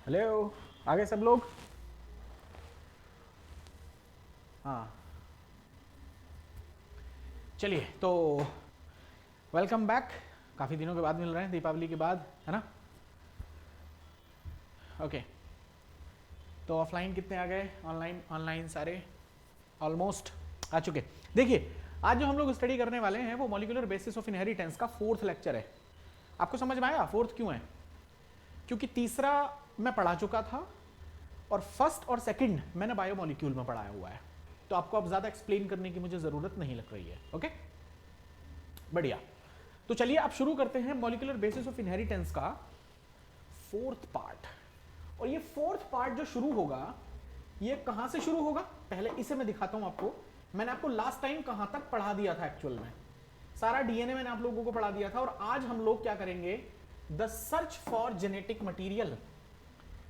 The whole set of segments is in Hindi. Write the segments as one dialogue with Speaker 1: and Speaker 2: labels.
Speaker 1: हेलो, आ गए सब लोग? हाँ, चलिए तो वेलकम बैक। काफ़ी दिनों के बाद मिल रहे हैं, दीपावली के बाद, है ना? ओके, तो ऑफलाइन कितने आ गए? ऑनलाइन ऑनलाइन सारे ऑलमोस्ट आ चुके। देखिए, आज जो हम लोग स्टडी करने वाले हैं वो मॉलिक्यूलर बेसिस ऑफ इनहेरिटेंस का 4th लेक्चर है। आपको समझ में आया 4th क्यों है? क्योंकि तीसरा मैं पढ़ा चुका था और फर्स्ट और सेकंड मैंने बायोमोलिक्यूल में पढ़ाया हुआ है, तो आपको अब ज्यादा एक्सप्लेन करने की मुझे जरूरत नहीं लग रही है। ओके, बढ़िया। तो चलिए आप शुरू करते हैं मॉलिक्यूलर बेसिस ऑफ इनहेरिटेंस का 4th पार्ट। और ये 4th पार्ट जो शुरू होगा, ये कहां से शुरू होगा? पहले इसे मैं दिखाता हूं आपको। मैंने आपको लास्ट टाइम कहां तक पढ़ा दिया था एक्चुअल में, सारा डीएनए मैंने आप लोगों को पढ़ा दिया था। और आज हम लोग क्या करेंगे? The search for genetic material.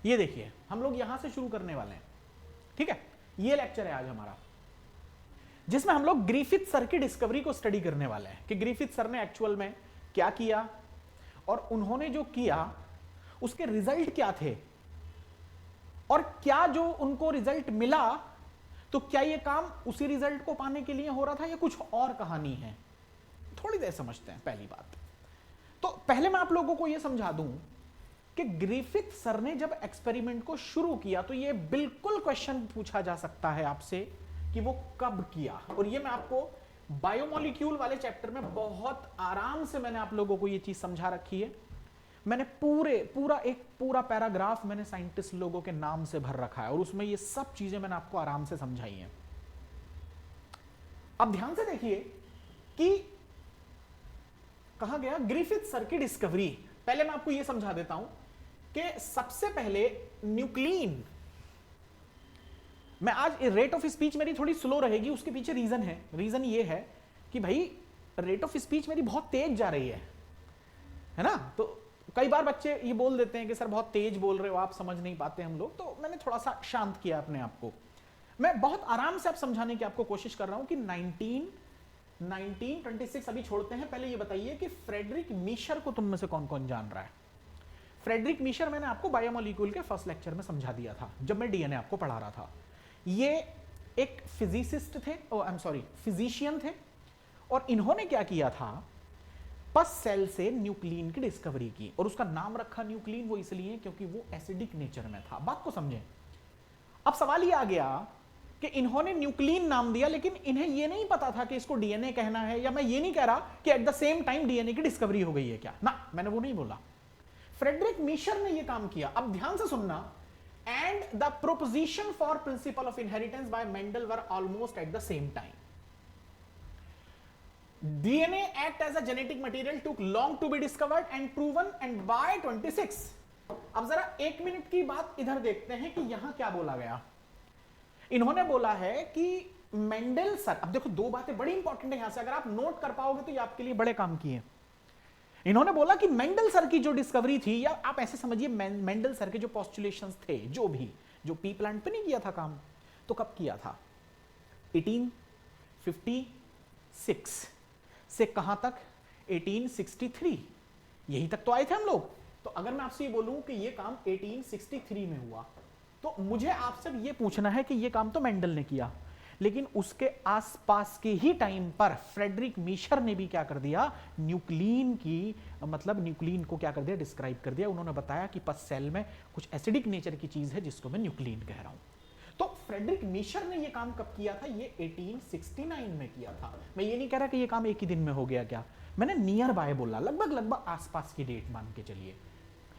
Speaker 1: ये देखिए, हम लोग यहां से शुरू करने वाले हैं, ठीक है? ये लेक्चर है आज हमारा, जिसमें हम लोग ग्रिफिथ सर की डिस्कवरी को स्टडी करने वाले हैं कि ग्रिफिथ सर ने एक्चुअल में क्या किया और उन्होंने जो किया उसके रिजल्ट क्या थे, और क्या जो उनको रिजल्ट मिला तो क्या ये काम उसी रिजल्ट को पाने के लिए हो रहा था या कुछ और कहानी है? थोड़ी देर समझते हैं। पहली बात तो पहले मैं आप लोगों को यह समझा दूं कि ग्रिफिथ सर ने जब एक्सपेरिमेंट को शुरू किया तो यह बिल्कुल क्वेश्चन पूछा जा सकता है आपसे कि वो कब किया। और ये मैं आपको बायोमोलिक्यूल वाले चैप्टर में बहुत आराम से मैंने आप लोगों को ये चीज समझा रखी है। मैंने पूरा पैराग्राफ मैंने साइंटिस्ट लोगों के नाम से भर रखा है और उसमें ये सब चीजें मैंने आपको आराम से समझाई हैं। अब ध्यान से देखिए कि कहा गया ग्रिफिथ सर की डिस्कवरी। पहले मैं आपको यह समझा देता हूं कि सबसे पहले न्यूक्लियन, मैं आज रेट ऑफ स्पीच मेरी थोड़ी स्लो रहेगी, उसके पीछे रीजन है। रीजन ये है कि भाई रेट ऑफ स्पीच मेरी बहुत तेज जा रही है ना? तो कई बार बच्चे ये बोल देते हैं कि सर बहुत तेज बोल रहे हो आप, समझ नहीं पाते हम लोग, तो मैंने थोड़ा सा शांत किया अपने आप को। मैं बहुत आराम से आप समझाने की आपको कोशिश कर रहा हूं कि 1926 अभी छोड़ते हैं। पहले ये बताइए कि फ्रेडरिक मीशर को तुम में से कौन कौन जान रहा है? फ्रेडरिक मीशर मैंने आपको बायोमोलिक्यूल के फर्स्ट लेक्चर में समझा दिया था जब मैं डीएनए आपको पढ़ा रहा था। ये एक फिजिसिस्ट थे, फिजिशियन थे, और इन्होंने क्या किया था? पस सेल से न्यूक्लियन की डिस्कवरी की, और उसका नाम रखा न्यूक्लियन वो इसलिए क्योंकि वो एसिडिक नेचर में था। बात को समझें। अब सवाल ये आ गया कि इन्होंने न्यूक्लियन नाम दिया, लेकिन इन्हें यह नहीं पता था कि इसको डीएनए कहना है, या मैं ये नहीं कह रहा कि at the same time DNA की डिस्कवरी हो गई है क्या, ना, मैंने वो नहीं बोला। फ्रेडरिक मीशर ने यह काम किया। अब ध्यान से सुनना। And the proposition for principle of inheritance bye Mendel were almost at the same time. DNA act as a genetic material took long to be discovered and proven, and by 26। अब जरा 1 मिनट की बात इधर देखते हैं कि यहां क्या बोला गया। इन्होंने बोला है कि मेंडल सर, अब देखो दो बातें बड़ी इंपॉर्टेंट है यहां से, अगर आप नोट कर पाओगे तो ये आपके लिए बड़े काम की है। इन्होंने बोला कि मेंडल सर की जो डिस्कवरी थी, या आप ऐसे समझिए मेंडल सर के जो पोस्टुलेशंस थे, जो पी प्लांट पे नहीं किया था काम, तो कब किया था? 1856 से कहां तक? 1863। यही तक तो आए थे हम लोग। तो अगर मैं आपसे ये बोलूं कि ये काम 1863 में हुआ, तो मुझे आपसे ये पूछना है कि ये काम तो मेंडल ने किया, लेकिन उसके आसपास के ही टाइम पर फ्रेडरिक मीशर ने भी क्या कर दिया? न्यूक्लियन की, मतलब न्यूक्लियन को क्या कर दिया? डिस्क्राइब कर दिया। उन्होंने बताया कि पस सेल में कुछ एसिडिक नेचर की चीज है जिसको मैं न्यूक्लियन कह रहा हूं। तो फ्रेडरिक मीशर ने यह काम कब किया था? ये 1869 में किया था। मैं ये नहीं कह रहा कि ये काम एक ही दिन में हो गया, क्या, मैंने नियर बाय बोला, लगभग आसपास की डेट मान के चलिए।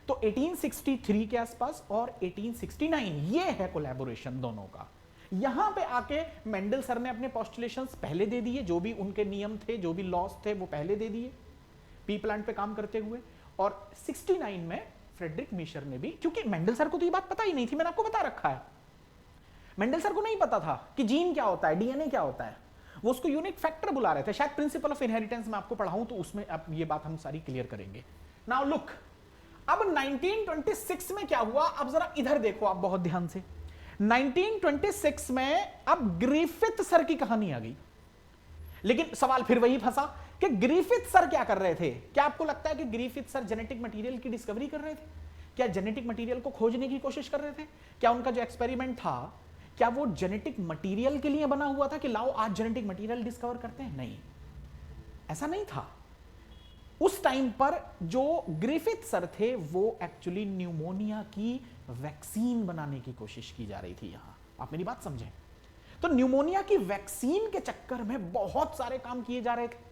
Speaker 1: तो 1863 के आसपास और 1869, ये है कोलैबोरेशन दोनों का। यहां पे आके मेंडल सर ने अपने पोस्टुलेशंस पहले दे दिए, जो भी उनके नियम थे, जो भी लॉस थे, वो पहले दे दिए पी प्लांट पे काम करते हुए। और 69 में फ्रेडरिक मीशर ने भी, क्योंकि मेंडल सर को तो ये बात पता ही नहीं थी, मैंने आपको बता रखा है। मेंडल सर को नहीं पता था कि जीन क्या होता है, डीएनए क्या होता है, वो उसको यूनिक फैक्टर बुला रहे थे। शायद प्रिंसिपल ऑफ इनहेरिटेंस में आपको पढ़ाऊं तो उसमें अब ये बात हम सारी क्लियर करेंगे। नाउ लुक, अब 1926 में क्या हुआ? अब जरा इधर देखो आप बहुत ध्यान से। 1926 में अब ग्रिफिथ सर की कहानी आ गई, लेकिन सवाल फिर वही फंसा कि ग्रिफिथ सर क्या कर रहे थे? क्या आपको लगता है कि ग्रिफिथ सर जेनेटिक मटेरियल की डिस्कवरी कर रहे थे? क्या जेनेटिक मटेरियल को खोजने की कोशिश कर रहे थे? क्या उनका जो एक्सपेरिमेंट था क्या वो जेनेटिक मटेरियल के लिए बना हुआ था कि लाओ आज जेनेटिक मटेरियल डिस्कवर करते हैं? नहीं, ऐसा नहीं था। उस टाइम पर जो ग्रिफिथ सर थे वो एक्चुअली न्यूमोनिया की वैक्सीन बनाने की कोशिश की जा रही थी। यहां आप मेरी बात समझें, तो न्यूमोनिया की वैक्सीन के चक्कर में बहुत सारे काम किए जा रहे थे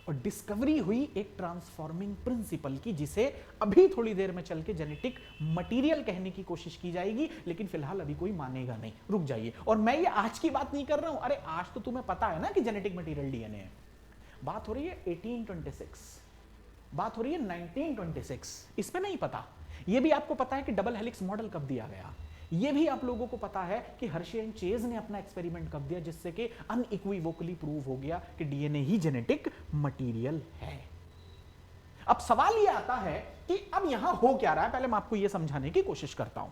Speaker 1: और डिस्कवरी हुई एक ट्रांसफॉर्मिंग प्रिंसिपल की, जिसे अभी थोड़ी देर में चल के जेनेटिक मटेरियल कहने की कोशिश की जाएगी, लेकिन फिलहाल अभी कोई मानेगा नहीं। रुक जाइए, और मैं ये आज की बात नहीं कर रहा हूं, अरे आज तो तुम्हें पता है ना कि जेनेटिक मटेरियल डीएनए है। बात हो रही है 1826, बात हो रही है 1926, इस पे नहीं पता। ये भी आपको पता है कि डबल हेलिक्स मॉडल कब दिया गया, ये भी आप लोगों को पता है कि हर्शे एंड चेज ने अपना एक्सपेरिमेंट कब दिया, जिससे कि अनइक्विवोकली प्रूव हो गया कि डीएनए ही जेनेटिक मटेरियल है। अब सवाल ये आता है कि अब यहां हो क्या रहा है, पहले मैं आपको यह समझाने की कोशिश करता हूं,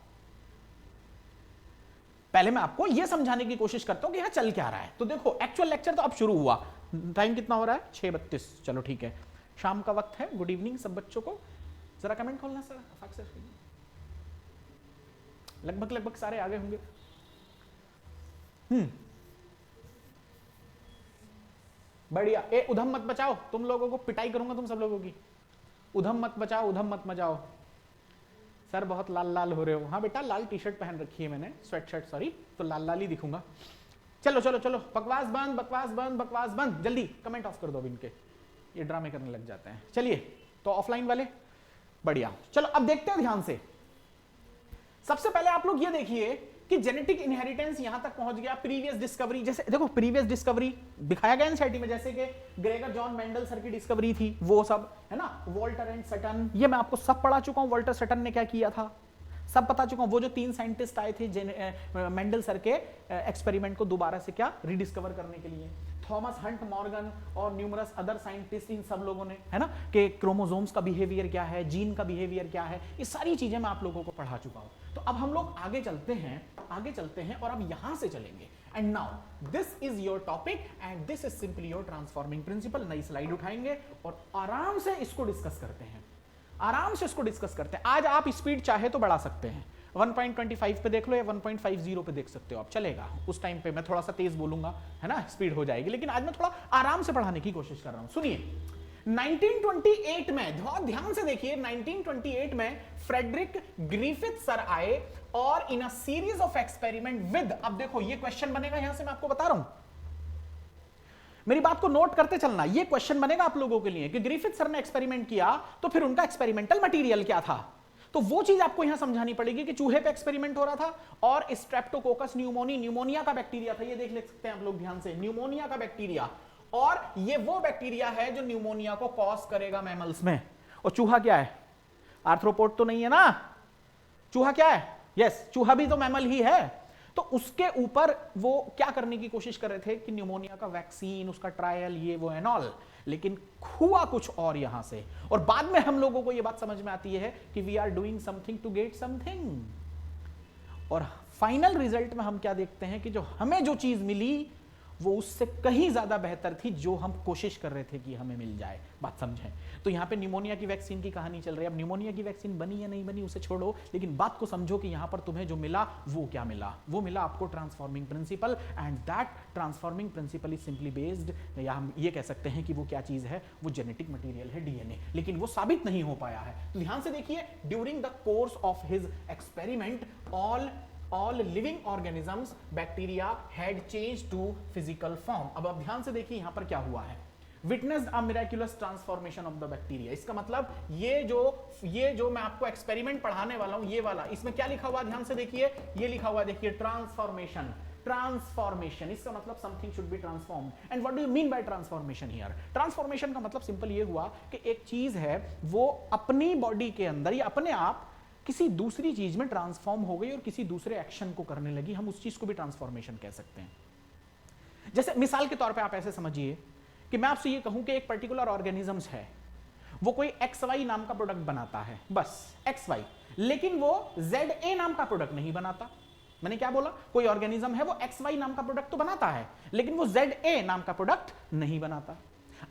Speaker 1: पहले मैं आपको यह समझाने की कोशिश करता हूं कि यहां चल क्या रहा है। तो देखो, एक्चुअल लेक्चर तो अब शुरू हुआ, टाइम कितना हो रहा है? 6:32, चलो ठीक है, शाम का वक्त है। गुड इवनिंग सब बच्चों को। जरा कमेंट खोलना सर, लगभग सारे आगे होंगे। बढ़िया। ए उधम मत बचाओ, तुम लोगों को पिटाई करूंगा तुम सब लोगों की। उधम मत बचाओ, उधम मत मचाओ। सर बहुत लाल लाल हो रहे हो। हाँ बेटा, लाल टी शर्ट पहन रखी है मैंने, स्वेट शर्ट सॉरी, तो लाल लाल ही दिखूंगा। चलो चलो चलो, बकवास बंद, बकवास बंद, बकवास बंद, जल्दी कमेंट ऑफ कर दो इनके, ये ड्रामे करने लग जाते हैं। चलिए, तो ऑफलाइन वाले बढ़िया। चलो अब देखते हैं ध्यान से। सबसे पहले आप लोग ये देखिए कि जेनेटिक इनहेरिटेंस यहां तक पहुंच गया। प्रीवियस डिस्कवरी, जैसे देखो प्रीवियस डिस्कवरी दिखाया गया एनसीईआरटी में, जैसे कि ग्रेगर जॉन मेंडल सर की डिस्कवरी थी, वो सब है ना, वॉल्टर एंड सटन, ये मैं आपको सब पढ़ा चुका हूं। वॉल्टर सटन ने क्या किया था सब बता चुका हूं। वो जो 3 साइंटिस्ट आए थे मेंडल सर के एक्सपेरिमेंट को दोबारा से क्या रिडिस्कवर करने के लिए, थॉमस हंट मॉर्गन और न्यूमरस अदर साइंटिस्ट, इन सब लोगों ने, है ना, कि क्रोमोसोम्स का बिहेवियर क्या है, जीन का बिहेवियर क्या है, ये सारी चीजें मैं आप लोगों को पढ़ा चुका हूं। तो अब हम लोग आगे चलते हैं और अब यहां से चलेंगे। And now this is your topic and this is simply your transforming principle. नई स्लाइड उठाएंगे और आराम से इसको डिस्कस करते हैं, आराम से इसको डिस्कस करते हैं। आज आप स्पीड चाहे तो बढ़ा सकते हैं, 1.25 पे देख लो या 1.50 पे देख सकते हो आप, चलेगा। उस टाइम पे मैं थोड़ा सा तेज बोलूंगा, है ना, स्पीड हो जाएगी, लेकिन आज मैं थोड़ा आराम से पढ़ाने की कोशिश कर रहा हूं। सुनिए, 1928 में, बहुत ध्यान से देखिए, 1928 में फ्रेडरिक ग्रिफिथ सर आए और in a series of experiment with, अब देखो ये क्वेश्चन बनेगा, यहां से मैं आपको बता रहा हूं, मेरी बात को नोट करते चलना, ये क्वेश्चन बनेगा आप लोगों के लिए कि ग्रिफिथ सर ने एक्सपेरिमेंट किया तो फिर उनका एक्सपेरिमेंटल मटेरियल क्या था। तो वो चीज आपको यहां समझानी पड़ेगी कि चूहे पे एक्सपेरिमेंट हो रहा था और स्ट्रेप्टोकोकस न्यूमोनी, न्यूमोनिया का बैक्टीरिया था, ये देख ले सकते हैं आप लोग ध्यान से, न्यूमोनिया का बैक्टीरिया, और ये वो बैक्टीरिया है जो न्यूमोनिया को कॉज करेगा मैमल्स में। और चूहा क्या है? आर्थ्रोपोड तो नहीं है ना, चूहा क्या है? यस, चूहा भी तो मैमल ही है। तो उसके ऊपर वो क्या करने की कोशिश कर रहे थे कि न्यूमोनिया का वैक्सीन, उसका ट्रायल, ये वो एंड ऑल, लेकिन हुआ कुछ और यहां से। और बाद में हम लोगों को यह बात समझ में आती है कि we are doing something to get something, और फाइनल रिजल्ट में हम क्या देखते हैं कि जो हमें जो चीज मिली वो उससे कहीं ज्यादा बेहतर थी जो हम कोशिश कर रहे थे कि हमें मिल जाए। बात समझें। तो यहां पे न्यूमोनिया की वैक्सीन की कहानी चल रही है। अब न्यूमोनिया की वैक्सीन बनी या नहीं बनी उसे छोड़ो, लेकिन बात को समझो कि यहां पर तुम्हें जो मिला वो क्या मिला। वो मिला आपको transforming principle, and that transforming principle is simply based, या हम ये कह सकते हैं कि वो क्या चीज है, वो जेनेटिक मटीरियल है, डीएनए, लेकिन वो साबित नहीं हो पाया है। तो ध्यान से देखिए, during the course of his experiment all living organisms bacteria had changed to physical form। अब ध्यान से देखिए यहां पर क्या हुआ है, witnessed a miraculous transformation of the bacteria। इसका मतलब ये जो मैं आपको एक्सपेरिमेंट पढ़ाने वाला हूं, ये वाला, इसमें क्या लिखा हुआ ध्यान से देखिए, ये लिखा हुआ देखिए, ट्रांसफॉर्मेशन। ट्रांसफॉर्मेशन, इसका मतलब something should be transform. And what do you mean by transformation here? Transformation का मतलब सिंपल ये हुआ कि एक चीज है वो अपनी बॉडी के अंदर या अपने आप किसी दूसरी चीज में ट्रांसफॉर्म हो गई और किसी दूसरे एक्शन को करने लगी, हम उस चीज को भी ट्रांसफॉर्मेशन कह सकते हैं। जैसे मिसाल के तौर पे आप ऐसे समझिए कि मैं आपसे ये कहूं कि एक पर्टिकुलर ऑर्गेनिजम्स है, वो कोई XY नाम का प्रोडक्ट बनाता है, बस XY, लेकिन वो ZA नाम का प्रोडक्ट नहीं बनाता। मैंने क्या बोला? कोई ऑर्गेनिज्म है वो XY नाम का प्रोडक्ट तो बनाता है, लेकिन वो ZA नाम का प्रोडक्ट नहीं बनाता।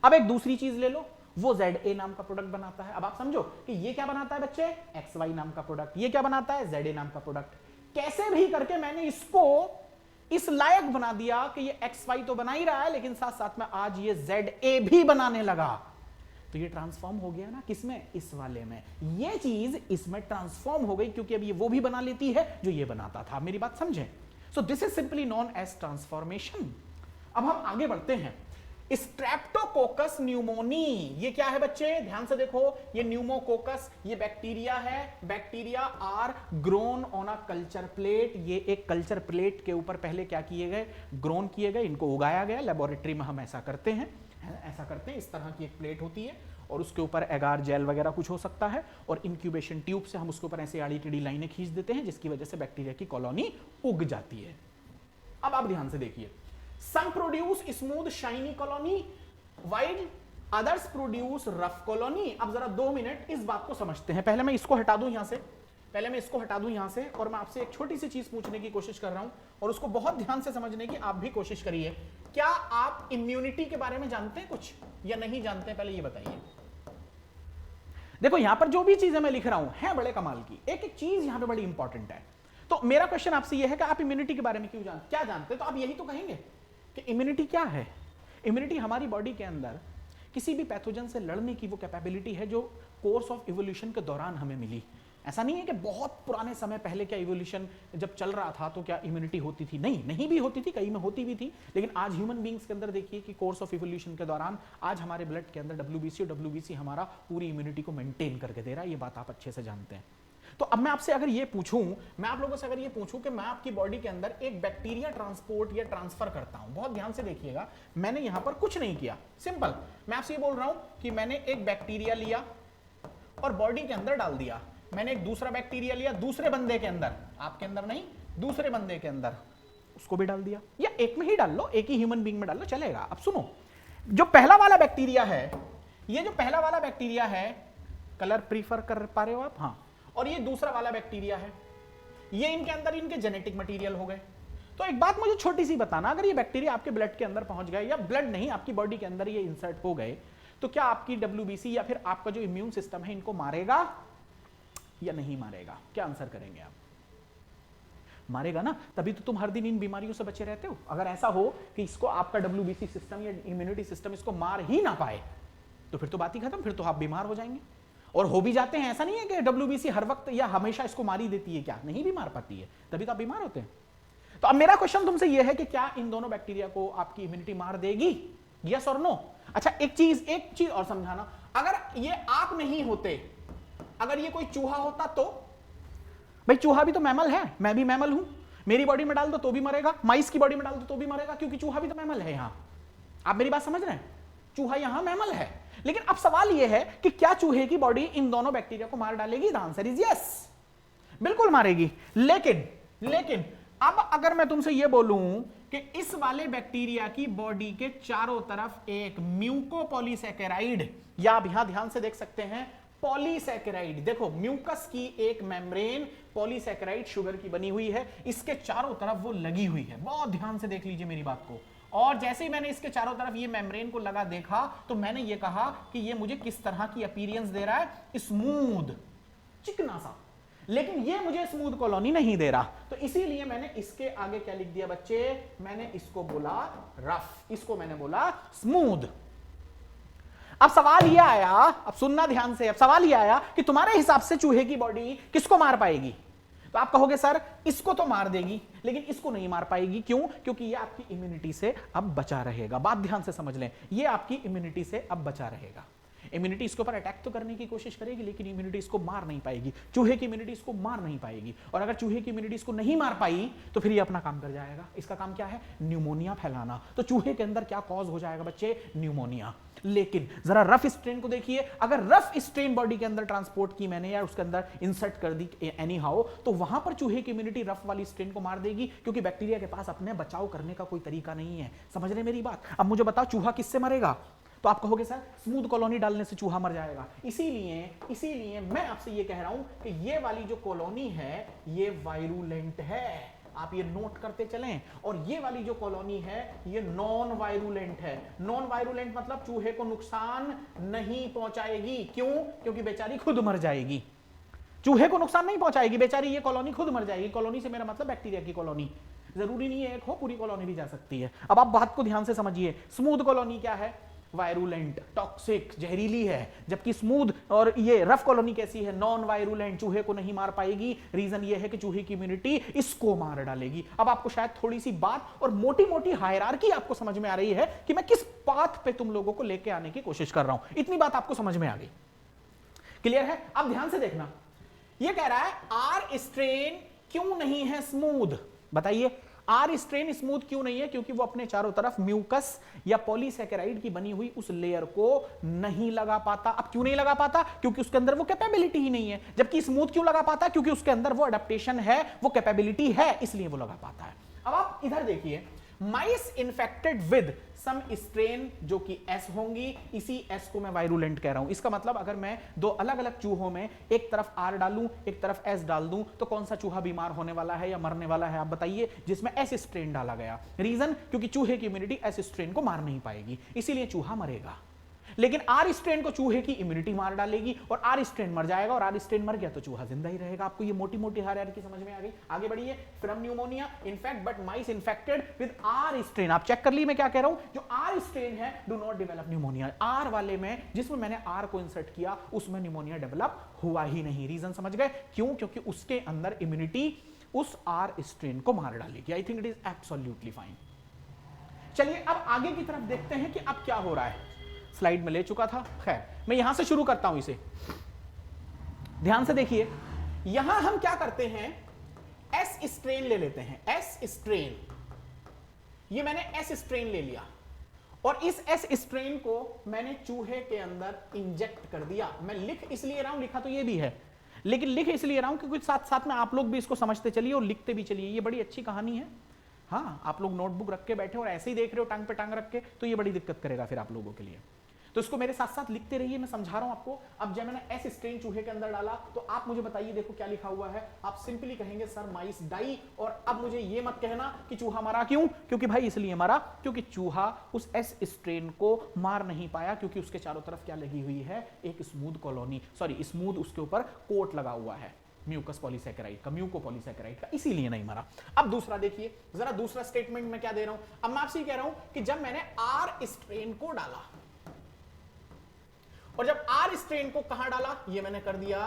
Speaker 1: अब एक दूसरी चीज ले लो, वो ZA नाम का प्रोडक्ट बनाता है। अब आप समझो कि ये क्या बनाता है बच्चे, XY नाम का प्रोडक्ट, ये क्या बनाता है, ZA नाम का प्रोडक्ट। कैसे भी करके मैंने इसको इस लायक बना दिया कि ये XY तो बना ही रहा है, लेकिन साथ साथ में आज ये ZA भी बनाने लगा। तो ये ट्रांसफॉर्म हो गया ना, किसमें, इस वाले में। ये चीज इसमें ट्रांसफॉर्म हो गई क्योंकि अब ये वो भी बना लेती है जो ये बनाता था। मेरी बात समझें? So this is simply known as transformation. अब हम आगे बढ़ते हैं। स्ट्रेप्टोकोकस न्यूमोनी, ये क्या है बच्चे, ध्यान से देखो, ये न्यूमोकोकस, ये बैक्टीरिया है। Bacteria are grown on a culture plate. ये एक कल्चर प्लेट के ऊपर पहले क्या किए गए, ग्रोन किए गए, इनको उगाया गया। लेबोरेटरी में हम ऐसा करते हैं, ऐसा करते हैं। इस तरह की एक प्लेट होती है और उसके ऊपर एगार जेल वगैरह कुछ हो सकता है, और इंक्यूबेशन ट्यूब से हम उसके ऊपर ऐसे आड़ी टेढ़ी लाइनें खींच देते हैं, जिसकी वजह से बैक्टीरिया की कॉलोनी उग जाती है। अब आप ध्यान से देखिए, some produce smooth shiny colony while others produce rough colony। अब जरा 2 मिनट इस बात को समझते हैं। पहले मैं इसको हटा दूं यहां से, पहले मैं इसको हटा दूं यहां से, और मैं आपसे एक छोटी सी चीज पूछने की कोशिश कर रहा हूं, और उसको बहुत ध्यान से समझने की आप भी कोशिश करिए। क्या आप इम्यूनिटी के बारे में जानते हैं कुछ या नहीं जानते हैं, पहले ये बताइए। देखो यहां पर जो भी चीजें मैं लिख रहा हूं है बड़े कमाल की, एक एक चीज यहां पे बड़ी इंपॉर्टेंट है। तो मेरा क्वेश्चन आपसे यह है कि आप इम्यूनिटी के बारे में क्या जानते हैं, तो आप यही तो कहेंगे कि इम्यूनिटी क्या है। इम्यूनिटी हमारी बॉडी के अंदर किसी भी पैथोजन से लड़ने की वो कैपेबिलिटी है जो कोर्स ऑफ इवोल्यूशन के दौरान हमें मिली। ऐसा नहीं है कि बहुत पुराने समय पहले क्या इवोल्यूशन जब चल रहा था तो क्या इम्यूनिटी होती थी, नहीं भी होती थी, कई में होती भी थी, लेकिन आज ह्यूमन बींग्स के अंदर देखिए कि कोर्स ऑफ इवोल्यूशन के दौरान आज हमारे ब्लड के अंदर WBC, और WBC हमारा पूरी इम्यूनिटी को मेंटेन करके दे रहा है। ये बात आप अच्छे से जानते हैं। तो अब मैं आपसे अगर ये पूछूं, मैं आप लोगों से अगर ये पूछूं कि मैं आपकी बॉडी के अंदर एक बैक्टीरिया ट्रांसपोर्ट या ट्रांसफर करता हूं, बहुत ध्यान से देखिएगा, मैंने यहां पर कुछ नहीं किया, सिंपल मैं आपसे ये बोल रहा हूं कि मैंने एक बैक्टीरिया लिया और बॉडी के अंदर डाल दिया। मैंने एक दूसरा बैक्टीरिया लिया दूसरे बंदे के अंदर, आपके अंदर नहीं, दूसरे बंदे के अंदर, उसको भी डाल दिया, या एक में ही डाल लो, एक ही ह्यूमन बीइंग में डाल लो, चलेगा। अब सुनो, जो पहला वाला बैक्टीरिया है, ये जो पहला वाला बैक्टीरिया है, कलर प्रीफर कर पा रहे हो आप, हाँ, और ये दूसरा वाला बैक्टीरिया है, ये इनके अंदर इनके जेनेटिक मटेरियल हो गए। तो एक बात मुझे छोटी सी बताना, अगर ये बैक्टीरिया आपके ब्लड के अंदर पहुंच गए, या ब्लड नहीं आपकी बॉडी के अंदर ये इंसर्ट हो गए, तो क्या आपकी WBC या फिर आपका जो इम्यून सिस्टम है इनको मारेगा या नहीं मारेगा? क्या आंसर करेंगे आप? मारेगा ना, तभी तो तुम हर दिन इन बीमारियों से बचे रहते हो। अगर ऐसा हो कि इसको आपका WBC सिस्टम या इम्यूनिटी सिस्टम इसको मार ही ना पाए, तो फिर तो बात ही खत्म, फिर तो आप बीमार हो जाएंगे। और हो भी जाते हैं, ऐसा नहीं है कि WBC हर वक्त या हमेशा इसको मार ही देती है, क्या नहीं भी मार पाती है, तभी तो आप बीमार होते हैं। तो अब मेरा क्वेश्चन तुमसे यह है कि क्या इन दोनों बैक्टीरिया को आपकी इम्यूनिटी मार देगी, यस और नो? अच्छा एक चीज और समझाना, अगर ये आप नहीं होते, अगर ये कोई चूहा होता तो, भाई चूहा भी तो मैमल है, मैं भी मैमल हूं, मेरी बॉडी में डाल दो तो भी मरेगा, माइस की बॉडी में डाल दो तो भी मरेगा, क्योंकि चूहा भी तो मैमल है। यहां आप मेरी बात समझ रहे हैं, चूहा यहां मैमल है। लेकिन अब सवाल यह है कि क्या चूहे की बॉडी इन दोनों बैक्टीरिया को मार डालेगी? द आंसर इज यस, बिल्कुल मारेगी। लेकिन अब अगर मैं तुमसे यह बोलूं कि इस वाले बैक्टीरिया की बॉडी के चारों तरफ एक म्यूकोपॉलीसैकेराइड, या आप यहां ध्यान से देख सकते हैं पॉलीसैकेराइड, देखो म्यूकस की एक मेम्ब्रेन पॉलीसैकेराइड शुगर की बनी हुई है, इसके चारों तरफ वो लगी हुई है। बहुत ध्यान से देख लीजिए मेरी बात को। और जैसे ही मैंने इसके चारों तरफ ये मेम्ब्रेन को लगा देखा, तो मैंने ये कहा कि ये मुझे किस तरह की अपीयरेंस दे रहा है, स्मूथ, चिकना सा, लेकिन ये मुझे स्मूथ कॉलोनी नहीं दे रहा। तो इसीलिए मैंने इसके आगे क्या लिख दिया बच्चे, मैंने इसको बोला रफ, इसको मैंने बोला स्मूथ। अब सवाल यह आया, अब सुनना ध्यान से, अब सवाल यह आया कि तुम्हारे हिसाब से चूहे की बॉडी किसको मार पाएगी? तो आप कहोगे सर इसको तो मार देगी, लेकिन इसको नहीं मार पाएगी। क्यों? क्योंकि ये आपकी इम्यूनिटी से अब बचा रहेगा। बात ध्यान से समझ लें, ये आपकी इम्यूनिटी से अब बचा रहेगा। इम्यूनिटी इसके ऊपर अटैक तो करने की कोशिश करेगी, लेकिन इम्यूनिटी इसको मार नहीं पाएगी। चूहे की इम्यूनिटी इसको मार नहीं पाएगी, और अगर चूहे की इम्यूनिटी इसको नहीं मार पाई तो फिर ये अपना काम कर जाएगा। इसका काम क्या है? न्यूमोनिया फैलाना। तो चूहे के अंदर क्या कॉज हो जाएगा बच्चे? न्यूमोनिया। लेकिन जरा रफ स्ट्रेन को देखिए, अगर रफ स्ट्रेन बॉडी के अंदर ट्रांसपोर्ट की मैंने या उसके अंदर इंसर्ट कर दी एनी हाउ, तो वहां पर चूहे की इम्यूनिटी रफ वाली स्ट्रेन को मार देगी, क्योंकि बैक्टीरिया के पास अपने बचाव करने का कोई तरीका नहीं है। समझ रहे मेरी बात? अब मुझे बताओ चूहा किससे मरेगा? तो आप कहोगे सर स्मूथ कॉलोनी डालने से चूहा मर जाएगा। इसीलिए मैं आपसे ये कह रहा हूं कि ये वाली जो कॉलोनी है ये वायरुलेंट है। आप ये नोट करते चलें। और ये वाली जो कॉलोनी है ये नॉन वायरुलेंट है। नॉन वायरुलेंट मतलब चूहे को नुकसान नहीं पहुंचाएगी। क्यों? क्योंकि बेचारी खुद मर जाएगी। चूहे को नुकसान नहीं पहुंचाएगी बेचारी, ये कॉलोनी खुद मर जाएगी। कॉलोनी से मेरा मतलब बैक्टीरिया की कॉलोनी, जरूरी नहीं है एक हो, पूरी कॉलोनी भी जा सकती है। अब आप बात को ध्यान से समझिए। स्मूथ कॉलोनी क्या है? वायरुलेंट, टॉक्सिक, जहरीली है। जबकि स्मूथ और ये रफ कॉलोनी कैसी है? नॉन वायरुलेंट, चूहे को नहीं मार पाएगी। रीजन ये है कि चूहे की इम्यूनिटी इसको मार डालेगी। अब आपको शायद थोड़ी सी बात और मोटी मोटी हायरार्की आपको समझ में आ रही है कि मैं किस पाथ पे तुम लोगों को लेके आने की कोशिश कर रहा हूं। इतनी बात आपको समझ में आ गई? क्लियर है? अब ध्यान से देखना, ये कह रहा है आर स्ट्रेन क्यों नहीं है स्मूथ? बताइए, आर स्ट्रेन स्मूथ क्यों नहीं है? क्योंकि वो अपने चारों तरफ म्यूकस या पॉलीसैकेराइड की बनी हुई उस लेयर को नहीं लगा पाता। अब क्यों नहीं लगा पाता? क्योंकि उसके अंदर वो कैपेबिलिटी ही नहीं है। जबकि स्मूथ क्यों लगा पाता? क्योंकि उसके अंदर वो अडेप्टेशन है, वो कैपेबिलिटी है, इसलिए वो लगा पाता है। अब आप इधर देखिए, माइस इन्फेक्टेड विद सम स्ट्रेन जो कि एस होंगी, इसी एस को मैं वायरुलेंट कह रहा हूं। इसका मतलब अगर मैं दो अलग अलग चूहों में एक तरफ आर डालूं एक तरफ एस डाल दूं तो कौन सा चूहा बीमार होने वाला है या मरने वाला है? आप बताइए। जिसमें एस स्ट्रेन डाला गया। रीजन? क्योंकि चूहे की इम्यूनिटी एस स्ट्रेन को मार नहीं पाएगी, इसीलिए चूहा मरेगा। लेकिन आर स्ट्रेन को चूहे की इम्यूनिटी मार डालेगी और आर स्ट्रेन मर जाएगा, और आर स्ट्रेन मर गया तो चूहा जिंदा ही रहेगा। आपको ये मोटी मोटी हायरार्की समझ में आ गई? आगे बढ़िए। From pneumonia infect but mice infected with R strain. आप चेक कर ली मैं क्या कह रहा हूं? जो आर स्ट्रेन है do not develop pneumonia. R वाले में जिसमें मैंने आर को इंसर्ट किया उसमें न्यूमोनिया डेवलप हुआ ही नहीं। रीजन समझ गए? क्यों? क्योंकि उसके अंदर इम्यूनिटी उस आर स्ट्रेन को मार डालेगी। I think it is absolutely fine. चलिए अब आगे की तरफ देखते हैं कि अब क्या हो रहा है। स्लाइड में ले चुका था, खैर मैं यहां से शुरू करता हूं इसे। ध्यान से देखिए, यहां हम क्या करते हैं, एस स्ट्रेन ले लेते हैं। एस स्ट्रेन, ये मैंने एस स्ट्रेन ले लिया और इस एस स्ट्रेन को मैंने चूहे के अंदर इंजेक्ट कर दिया। मैं लिख इसलिए रहा हूं, लिखा तो ये भी है, लेकिन लिख इसलिए रहा हूं क्योंकि साथ साथ में आप लोग भी इसको समझते चलिए और लिखते भी चलिए। ये बड़ी अच्छी कहानी है। हाँ, आप लोग नोटबुक रख के बैठे और ऐसे ही देख रहे हो टांग पे टांग रख के, तो ये बड़ी दिक्कत करेगा फिर आप लोगों के लिए। तो इसको मेरे साथ साथ लिखते रहिए, मैं समझा रहा हूं आपको। अब जब मैंने एस स्ट्रेन चूहे के अंदर डाला तो आप मुझे बताइए, देखो क्या लिखा हुआ है। आप सिंपली कहेंगे सर माइस डाई। और अब मुझे ये मत कहना कि चूहा मरा क्यों, क्योंकि भाई इसलिए मरा क्योंकि चूहा उस एस स्ट्रेन को मार नहीं पाया, क्योंकि उसके चारों तरफ क्या लगी हुई है? एक स्मूथ कॉलोनी, सॉरी स्मूथ उसके ऊपर कोट लगा हुआ है म्यूकस पॉलीसैकेराइड का, म्यूकोपॉलीसैकेराइड का, इसीलिए नहीं मरा। अब दूसरा देखिए जरा, दूसरा स्टेटमेंट मैं क्या दे रहा हूं। अब मैं आपसे कह रहा हूं कि जब मैंने आर स्ट्रेन को डाला और जब आर स्ट्रेन को कहां डाला, ये मैंने कर दिया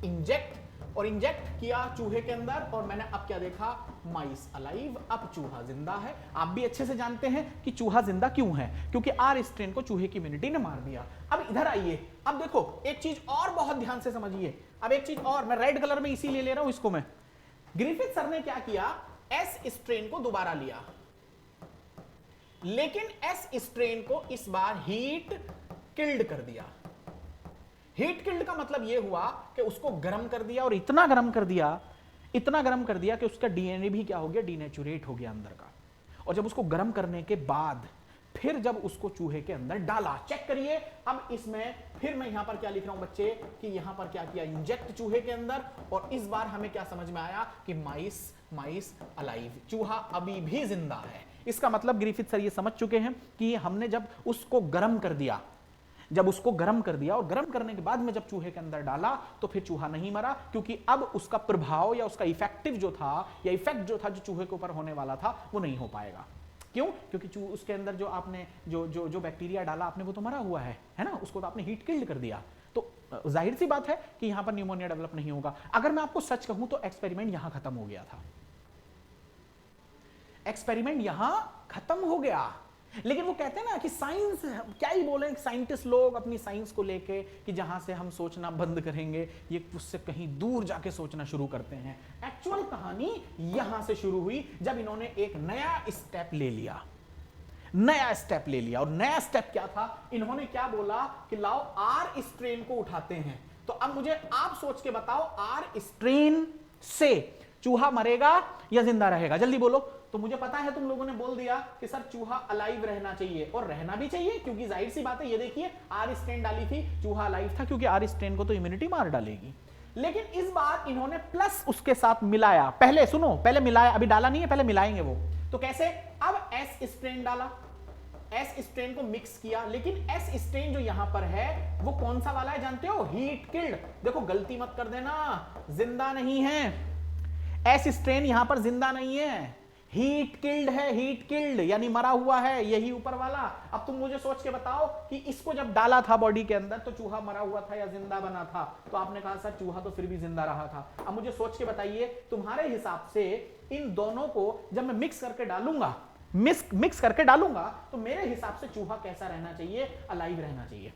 Speaker 1: इंजेक्ट, और इंजेक्ट किया चूहे के अंदर, और मैंने अब क्या देखा? माइस अलाइव। अब चूहा जिंदा है। आप भी अच्छे से जानते हैं कि चूहा जिंदा क्यों है, क्योंकि आर स्ट्रेन को चूहे की इम्यूनिटी ने मार दिया। अब इधर आइए, अब देखो एक चीज और बहुत ध्यान से समझिए। अब एक चीज और, मैं रेड कलर में इसीलिए ले रहा हूं इसको मैं। ग्रिफिथ सर ने क्या किया? एस स्ट्रेन को दोबारा लिया, लेकिन एस स्ट्रेन को इस बार हीट किल्ड कर दिया। हीट किल्ड का मतलब यह हुआ कि उसको गर्म कर दिया, और इतना गर्म कर दिया, इतना गर्म कर दिया कि उसका डीएनए भी क्या हो गया? डीनेचुरेट हो गया अंदर का। और जब उसको गर्म करने के बाद फिर जब उसको चूहे के अंदर डाला, चेक करिए। अब इसमें फिर मैं यहां पर क्या लिख रहा हूं बच्चे कि यहां पर क्या किया? इंजेक्ट चूहे के अंदर, और इस बार हमें क्या समझ में आया कि माइस अलाइव, चूहा अभी भी जिंदा है। इसका मतलब ग्रिफिथ सर ये समझ चुके हैं कि हमने जब उसको गर्म कर दिया, जब उसको गर्म कर दिया और गर्म करने के बाद में जब चूहे के अंदर डाला तो फिर चूहा नहीं मरा, क्योंकि अब उसका प्रभाव या उसका इफेक्टिव जो था या इफेक्ट जो था जो चूहे के ऊपर होने वाला था वो नहीं हो पाएगा। क्यों? क्योंकि उसके अंदर जो आपने जो बैक्टीरिया डाला आपने वो तो मरा हुआ है ना, उसको तो आपने हीट किल्ड कर दिया। तो जाहिर सी बात है कि यहां पर न्यूमोनिया डेवलप नहीं होगा। अगर मैं आपको सच कहूं तो एक्सपेरिमेंट यहां खत्म हो गया था, एक्सपेरिमेंट यहां खत्म हो गया। लेकिन वो कहते हैं ना कि साइंस, क्या ही बोले, साइंटिस्ट लोग अपनी साइंस को लेके कि जहां से हम सोचना बंद करेंगे ये उससे कहीं दूर जाके सोचना शुरू करते हैं। एक्चुअल कहानी यहां से शुरू हुई जब इन्होंने एक नया स्टेप ले लिया, नया स्टेप ले लिया। और नया स्टेप क्या था? इन्होंने क्या बोला कि लाओ आर स्ट्रेन को उठाते हैं। तो अब मुझे आप सोच के बताओ, आर स्ट्रेन से चूहा मरेगा या जिंदा रहेगा? जल्दी बोलो। तो मुझे पता है तुम लोगों ने बोल दिया कि सर चूहा अलाइव रहना चाहिए, और रहना भी चाहिए क्योंकि जाहिर सी बात है, ये देखिए आर स्ट्रेन डाली थी, चूहा अलाइव था, क्योंकि आर स्ट्रेन को तो इम्यूनिटी मार डालेगी। लेकिन इस बार इन्होंने प्लस उसके साथ मिलाया, पहले सुनो, पहले मिलाया, अभी डाला नहीं है, पहले मिलाएंगे वो। तो कैसे? अब एस स्ट्रेन डाला, एस स्ट्रेन को मिक्स किया, लेकिन एस स्ट्रेन जो यहां पर है वो कौन सा वाला है जानते हो? Heat killed. देखो गलती मत कर देना, जिंदा नहीं है एस स्ट्रेन, यहां पर जिंदा नहीं है, हीट किल्ड है, हीट किल्ड यानी मरा हुआ है, यही ऊपर वाला। अब तुम मुझे सोच के बताओ कि इसको जब डाला था बॉडी के अंदर तो चूहा मरा हुआ था या जिंदा बना था? तो आपने कहा सर चूहा तो फिर भी जिंदा रहा था। अब मुझे सोच के बताइए, तुम्हारे हिसाब से इन दोनों को जब मैं मिक्स करके डालूंगा, मिक्स करके डालूंगा, तो मेरे हिसाब से चूहा कैसा रहना चाहिए? अलाइव रहना चाहिए,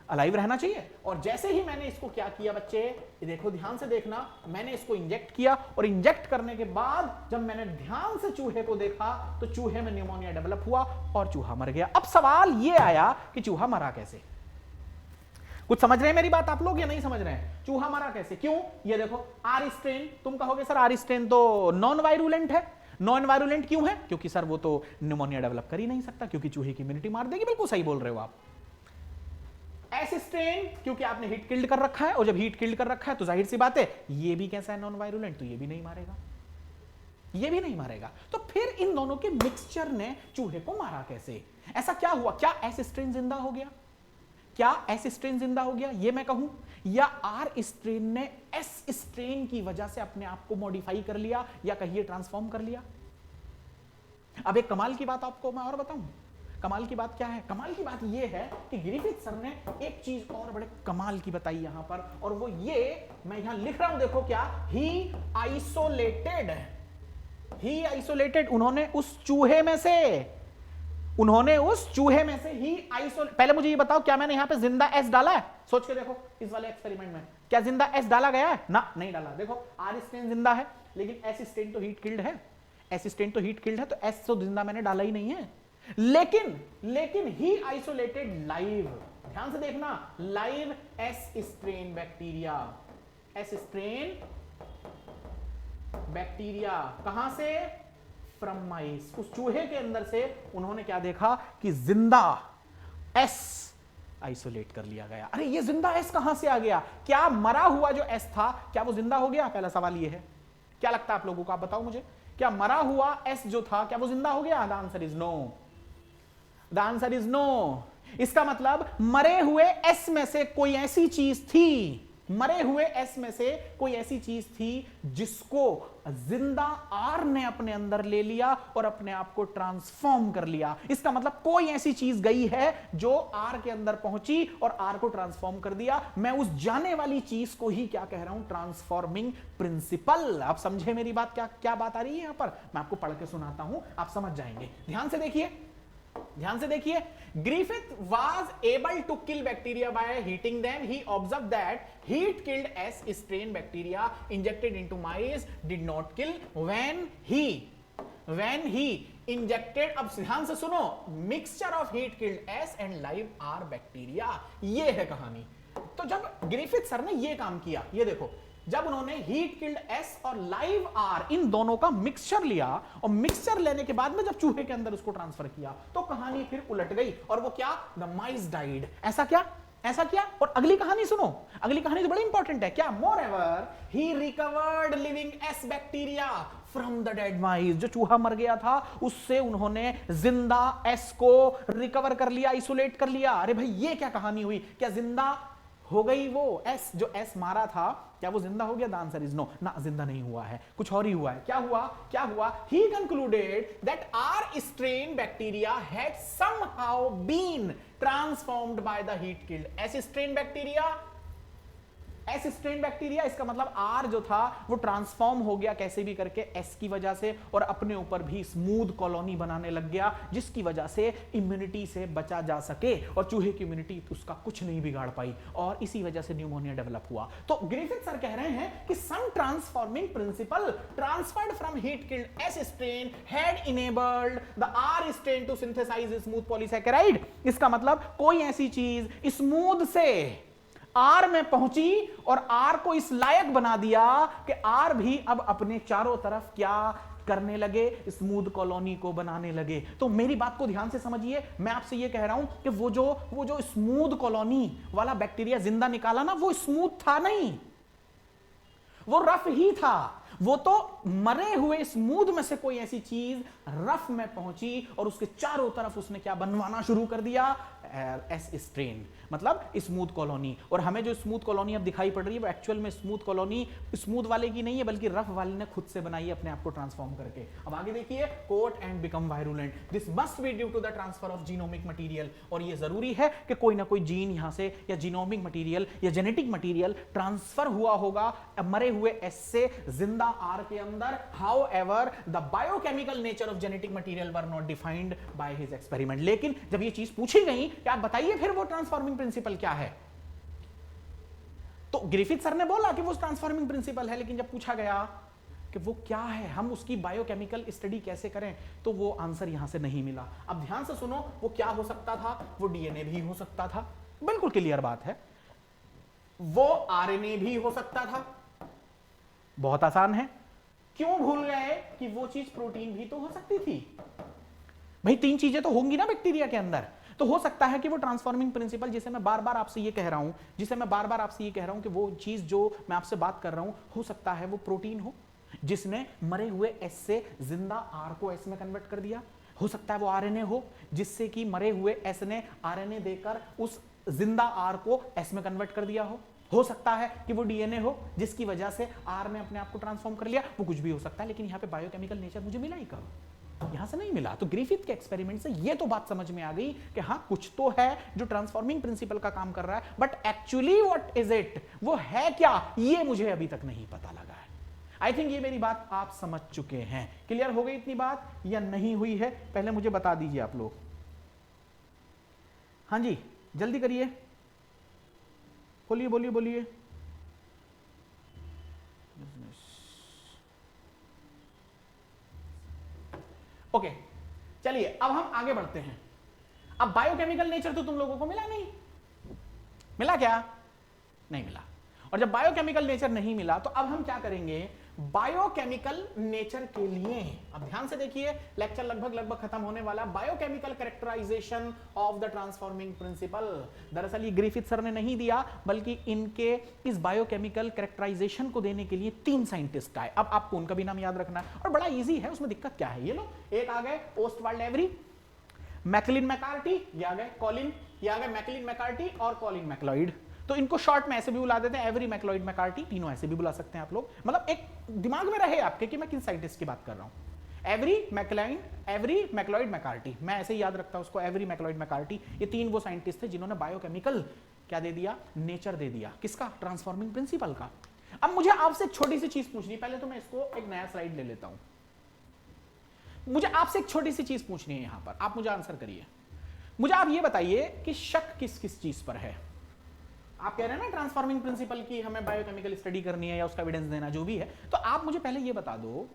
Speaker 1: अलाइव रहना चाहिए। और जैसे ही मैंने इसको क्या किया बच्चे, देखो ध्यान से देखना, मैंने इसको इंजेक्ट किया और इंजेक्ट करने के बाद जब मैंने ध्यान से चूहे को देखा तो चूहे में न्यूमोनिया डेवलप हुआ और चूहा मर गया। अब सवाल यह आया कि चूहा मरा कैसे? कुछ समझ रहे हैं मेरी बात आप लोग या नहीं समझ रहे हैं? चूहा मरा कैसे? क्यों? ये देखो आर स्ट्रेन, तुम कहोगे सर आर स्ट्रेन तो नॉन वायरुलेंट है। नॉन वायरुलेंट क्यों है? क्योंकि सर वो तो न्यूमोनिया डेवलप कर ही नहीं सकता, क्योंकि चूहे की इम्यूनिटी मार देगी। बिल्कुल सही बोल रहे हो आप। एस स्ट्रेन क्योंकि आपने हीट किल्ड कर रखा है, और जब हीट किल्ड कर रखा है तो जाहिर सी बात है ये भी कैसा है? नॉन वायरुलेंट, तो ये भी नहीं मारेगा, ये भी नहीं मारेगा। तो फिर इन दोनों के मिक्सचर ने चूहे को मारा कैसे? ऐसा क्या हुआ? क्या एस स्ट्रेन जिंदा हो गया? क्या एस स्ट्रेन जिंदा हो गया ये मैं कहूं, या आर स्ट्रेन ने एस स्ट्रेन की वजह से अपने आप को मॉडिफाई कर लिया, या कहिए ट्रांसफॉर्म कर लिया? अब एक कमाल की बात आपको मैं और बताऊं। कमाल की बात क्या है? कमाल की बात यह है कि ग्रिफिथ सर ने एक चीज और बड़े कमाल की बताई यहां पर, और वो ये मैं यहां लिख रहा हूं, देखो क्या, ही आइसोलेटेड, उन्होंने उस चूहे में से ही आइसोलेट। पहले मुझे ये बताओ, क्या मैंने यहां पे जिंदा एस डाला है? सोच के देखो इस वाले एक्सपेरिमेंट में क्या जिंदा एस डाला गया है? ना, नहीं डाला। देखो आर स्ट्रेन जिंदा है, लेकिन एस स्ट्रेन तो हीट किल्ड है, एस स्ट्रेन तो हीट किल्ड है, तो एस तो जिंदा मैंने डाला ही नहीं है। लेकिन ही आइसोलेटेड लाइव, ध्यान से देखना, live S strain bacteria, S strain bacteria कहां से? फ्रॉम माइस, उस चूहे के अंदर से उन्होंने क्या देखा कि जिंदा एस आइसोलेट कर लिया गया। अरे ये जिंदा एस कहां से आ गया? क्या मरा हुआ जो एस था क्या वो जिंदा हो गया? पहला सवाल ये है। क्या लगता है आप लोगों को? आप बताओ मुझे, क्या मरा हुआ एस जो था क्या वो जिंदा हो गया? The answer is no, the answer is no. इसका मतलब मरे हुए एस में से कोई ऐसी चीज थी, मरे हुए एस में से कोई ऐसी चीज थी जिसको जिंदा आर ने अपने अंदर ले लिया और अपने आप को ट्रांसफॉर्म कर लिया। इसका मतलब कोई ऐसी चीज गई है जो आर के अंदर पहुंची और आर को ट्रांसफॉर्म कर दिया। मैं उस जाने वाली चीज को ही क्या कह रहा हूं? Transforming principle. आप समझे मेरी बात? क्या बात आ रही है यहां पर? मैं आपको पढ़ के सुनाता हूं, आप समझ जाएंगे। ध्यान से देखिए, ध्यान से देखिए। Griffith was able to kill bacteria by heating them. He observed that heat killed S strain bacteria injected into mice did not kill when he injected, अब ध्यान से सुनो, mixture of heat killed S and live R bacteria, ये है कहानी। तो जब ग्रिफिथ सर ने ये काम किया, ये देखो, जब उन्होंने हीट किल्ड एस और लाइव आर इन दोनों का मिक्सचर लिया, और मिक्सचर लेने के बाद में जब चूहे के अंदर उसको ट्रांसफर किया तो कहानी फिर उलट गई, और वो क्या? The mice died. ऐसा क्या? और अगली कहानी सुनो, अगली कहानी तो बड़ी इंपॉर्टेंट है। क्या? Moreover he recovered living S bacteria from the dead mice. जो चूहा मर गया था उससे उन्होंने जिंदा एस को रिकवर कर लिया, आइसोलेट कर लिया। अरे भाई ये क्या कहानी हुई? क्या जिंदा हो गई वो एस, जो एस मारा था क्या वो जिंदा हो गया? द आंसर इज नो, ना, जिंदा नहीं हुआ है, कुछ और ही हुआ है। क्या हुआ? He concluded that R strain bacteria had somehow been transformed by the heat killed S strain bacteria. S strain bacteria, इसका मतलब आर जो था वो ट्रांसफॉर्म हो गया कैसे भी करके एस की वजह से, और अपने ऊपर भी स्मूथ कॉलोनी बनाने लग गया, जिसकी वजह से इम्यूनिटी से बचा जा सके, और चूहे की इम्यूनिटी उसका कुछ नहीं बिगाड़ पाई, और इसी वजह से न्यूमोनिया डेवलप हुआ। तो ग्रिफिथ सर कह रहे हैं कि some transforming principle transferred from heat killed S strain had enabled the R strain to synthesize smooth polysaccharide. इसका मतलब कोई ऐसी चीज स्मूथ से आर में पहुंची और आर को इस लायक बना दिया कि आर भी अब अपने चारों तरफ क्या करने लगे? स्मूथ कॉलोनी को बनाने लगे। तो मेरी बात को ध्यान से समझिए, मैं आपसे ये कह रहा हूं कि वो जो स्मूथ कॉलोनी वाला बैक्टीरिया जिंदा निकाला ना, वो स्मूथ था नहीं, वो रफ ही था, वो तो मरे हुए स्मूथ में से कोई ऐसी चीज रफ में पहुंची और उसके चारों तरफ उसने क्या बनवाना शुरू कर दिया, एस स्ट्रेन, मतलब स्मूथ कॉलोनी। और हमें जो स्मूथ कॉलोनी अब दिखाई पड़ रही है वो एक्चुअल में स्मूथ कॉलोनी स्मूथ वाले की नहीं है, बल्कि रफ वाले ने खुद से बनाई है अपने आप को ट्रांसफॉर्म करके। अब आगे देखिए, coat and become virulent, this must be due to the transfer of genomic material. और ये जरूरी है कि कोई ना कोई जीन यहां से या जीनोमिक मटेरियल या जेनेटिक मटेरियल ट्रांसफर हुआ होगा मरे हुए एस से जिंदा आर के अंदर। However the biochemical nature of genetic material were not defined by his experiment. लेकिन जब ये चीज पूछी गई कि आप बताइए फिर वो ट्रांसफॉर्मिंग प्रिंसिपल क्या है, तो ग्रिफिथ सर ने बोला कि वो ट्रांसफॉर्मिंग प्रिंसिपल है, लेकिन जब पूछा गया कि वो क्या है, हम उसकी बायोकेमिकल स्टडी कैसे करें, तो वो आंसर यहां से नहीं मिला। अब ध्यान से सुनो, वो क्या हो सकता था, वो डीएनए भी हो सकता था, बिल्कुल क्लियर बात है। वो आरएनए भी हो सकता था, बहुत आसान है। क्यों भूल गए कि वो चीज प्रोटीन भी तो हो सकती थी? भाई तीन चीजें तो होंगी ना बैक्टीरिया के अंदर, तो हो सकता है कि वो ट्रांसफॉर्मिंग प्रिंसिपल जिसे मैं बार बार आपसे ये कह रहा हूं कि वो चीज जो मैं आपसे बात कर रहा हूं, हो सकता है वो प्रोटीन हो जिसने मरे हुए एस से जिंदा आर को एस में कन्वर्ट कर दिया। हो सकता है वो आरएनए हो जिससे कि मरे हुए एस ने आरएनए देकर उस जिंदा आर को एस में कन्वर्ट कर दिया हो सकता है कि वो डीएनए हो जिसकी वजह से आर ने अपने आप को ट्रांसफॉर्म कर लिया, वो कुछ भी हो सकता है। लेकिन यहां पे बायोकेमिकल नेचर मुझे मिला ही कब, यहां से नहीं मिला। तो ग्रिफिथ के एक्सपेरिमेंट से ये तो बात समझ में आ गई कि हाँ कुछ तो है जो ट्रांसफॉर्मिंग प्रिंसिपल का काम कर रहा है, but actually what is it, वो है क्या, ये मुझे अभी तक नहीं पता लगा है। आई थिंक ये मेरी बात आप समझ चुके हैं। क्लियर हो गई इतनी बात या नहीं हुई है, पहले मुझे बता दीजिए आप लोग। हाँ जी जल्दी करिए, बोलिए बोलिए बोलिए। ओके चलिए अब हम आगे बढ़ते हैं। अब बायोकेमिकल नेचर तो तुम लोगों को मिला नहीं, मिला क्या? नहीं मिला। और जब बायोकेमिकल नेचर नहीं मिला तो अब हम क्या करेंगे, बायोकेमिकल नेचर के लिए, अब ध्यान से देखिए लेक्चर लगभग खत्म होने वाला। Biochemical characterisation of the transforming principle, दरअसल ये ग्रिफिथ सर ने नहीं दिया, बल्कि इनके इस बायोकेमिकल कैरेक्टराइजेशन को देने के लिए 3 साइंटिस्ट आए। अब आपको उनका भी नाम याद रखना है और बड़ा इजी है, उसमें दिक्कत क्या है, ये लो एक आ गए ओस्टवाल्ड एवरी, मैकलिन मैकार्टी, ये आ गए कॉलिन, ये आ गए मैकलिन मैकार्टी और कॉलिन मैक्लॉइड। तो इनको शॉर्ट में ऐसे भी बुला देते हैं, एवरी, मैक्लॉइड, मैकार्टी, तीनों ऐसे भी बुला सकते हैं आप लोग। मतलब एक दिमाग में रहे आपके कि मैं किन साइंटिस्ट की बात कर रहा हूं। एवरी, मैकलाइन, एवरी, मैक्लॉइड, मैकार्टी, मैं ऐसे ही याद रखता हूं उसको, एवरी, मैक्लॉइड, मैकार्टी। ये 3 वो साइंटिस्ट थे जिन्होंने बायोकेमिकल क्या दे दिया, नेचर दे दिया, किसका, ट्रांसफॉर्मिंग प्रिंसिपल का। अब मुझे आपसे एक छोटी सी चीज पूछनी है, पहले तो मैं इसको एक नया स्लाइड ले लेता हूं। मुझे आपसे एक छोटी सी चीज पूछनी है यहां पर, आप मुझे आंसर करिए। मुझे आप ये बताइए कि शक किस किस चीज पर है। आप कह रहे हैं ना ट्रांसफॉर्मिंग प्रिंसिपल की हमें बायोकेमिकल स्टडी करनी है या उसका एविडेंस देना, जो भी है, तो आप मुझे पहले ये बता दो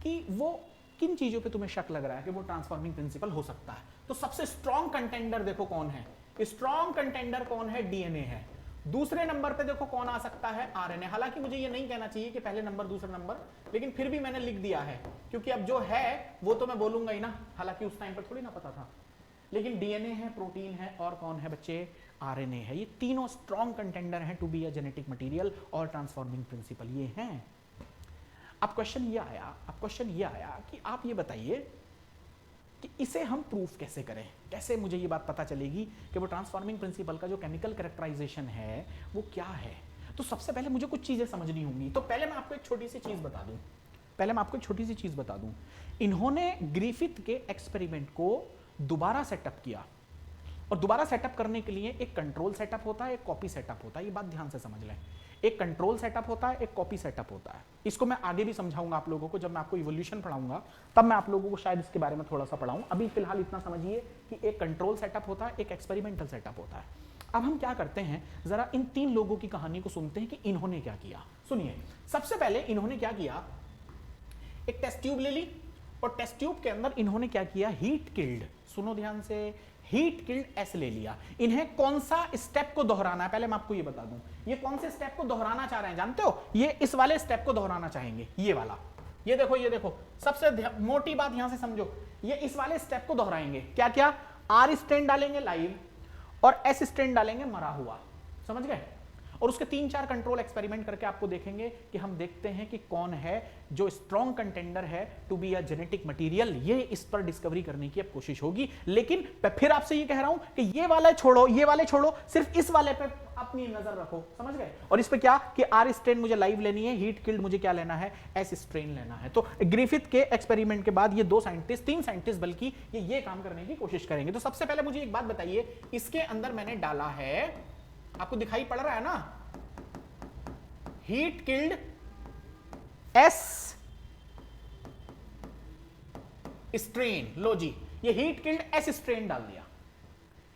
Speaker 1: कि वो किन चीजों पे तुम्हें शक लग रहा है कि वो ट्रांसफॉर्मिंग प्रिंसिपल हो सकता है। तो सबसे स्ट्रॉन्ग कंटेंडर देखो कौन है, स्ट्रॉन्ग कंटेंडर कौन है, डीएनए है। दूसरे नंबर पे देखो कौन आ सकता है, आरएनए। हालांकि मुझे ये नहीं कहना चाहिए कि पहले नंबर दूसरा नंबर, लेकिन फिर भी मैंने लिख दिया है क्योंकि अब जो है वो तो मैं बोलूंगा ही ना, हालांकि उस टाइम पर थोड़ी ना पता था। लेकिन डीएनए है, प्रोटीन है और कौन है बच्चे, आरएनए है। ये तीनों स्ट्रॉन्ग कंटेंडर हैं to be a genetic material और ट्रांसफॉर्मिंग प्रिंसिपल, ये हैं। अब क्वेश्चन ये आया कि आप ये बताइए कि इसे हम प्रूफ कैसे करें, कैसे मुझे ये बात पता चलेगी कि वो ट्रांसफॉर्मिंग प्रिंसिपल का जो केमिकल कैरेक्टराइजेशन है वो क्या है। तो सबसे पहले मुझे कुछ चीजें समझनी होंगी। तो पहले मैं आपको एक छोटी सी चीज बता दूं, इन्होंने ग्रिफिथ के एक्सपेरिमेंट को दोबारा सेटअप किया, और दोबारा सेटअप करने के लिए एक कंट्रोल सेटअप होता है, एक कॉपी सेटअप होता है। ये बात ध्यान से समझ लें, एक कंट्रोल सेटअप होता है, एक कॉपी सेटअप होता है। इसको मैं आगे भी समझाऊंगा आप लोगों को, जब मैं आपको इवोल्यूशन पढ़ाऊंगा तब मैं आप लोगों को शायद इसके बारे में थोड़ा सा पढ़ाऊं। अभी फिलहाल इतना समझिए कि एक कंट्रोल सेटअप होता है, एक एक्सपेरिमेंटल सेटअप होता है। अब हम क्या करते हैं, जरा इन 3 लोगों की कहानी को सुनते हैं कि इन्होंने क्या किया। सुनिए, सबसे पहले इन्होंने क्या किया, एक टेस्ट ट्यूब ले ली और टेस्ट ट्यूब के अंदर इन्होंने क्या किया, हीट किल्ड, सुनो ध्यान से, हीट किल्ड एस ले लिया। इन्हें कौन सा स्टेप को दोहराना है, पहले मैं आपको ये बता दूं, ये कौन से स्टेप को दोहराना चाह रहे हैं जानते हो, ये इस वाले स्टेप को दोहराना चाहेंगे, ये वाला, ये देखो सबसे मोटी बात यहां से समझो, ये इस वाले स्टेप को दोहराएंगे। क्या क्या, आर स्ट्रेन डालेंगे लाइव और एस स्ट्रेन डालेंगे मरा हुआ, समझ गए। और उसके 3-4 कंट्रोल एक्सपेरिमेंट करके आपको देखेंगे कि हम देखते हैं कि कौन है जो स्ट्रॉन्ग कंटेंडर है to be a genetic material. ये इस पर डिस्कवरी करने की अब कोशिश होगी। लेकिन फिर आपसे ये कह रहा हूं कि ये वाले छोड़ो, ये वाले छोड़ो, सिर्फ इस वाले पे अपनी नजर रखो, समझ गए। और इस पे क्या कि आर स्ट्रेन मुझे लाइव लेनी है, हीट किल्ड मुझे क्या लेना है, एस स्ट्रेन लेना है। तो ग्रिफिथ के एक्सपेरिमेंट के बाद ये 3 साइंटिस्ट बल्कि ये काम करने की कोशिश करेंगे। तो सबसे पहले मुझे एक बात बताइए, इसके अंदर मैंने डाला है, आपको दिखाई पड़ रहा है ना, हीट किल्ड एस स्ट्रेन। लो जी, ये हीट किल्ड एस स्ट्रेन डाल दिया,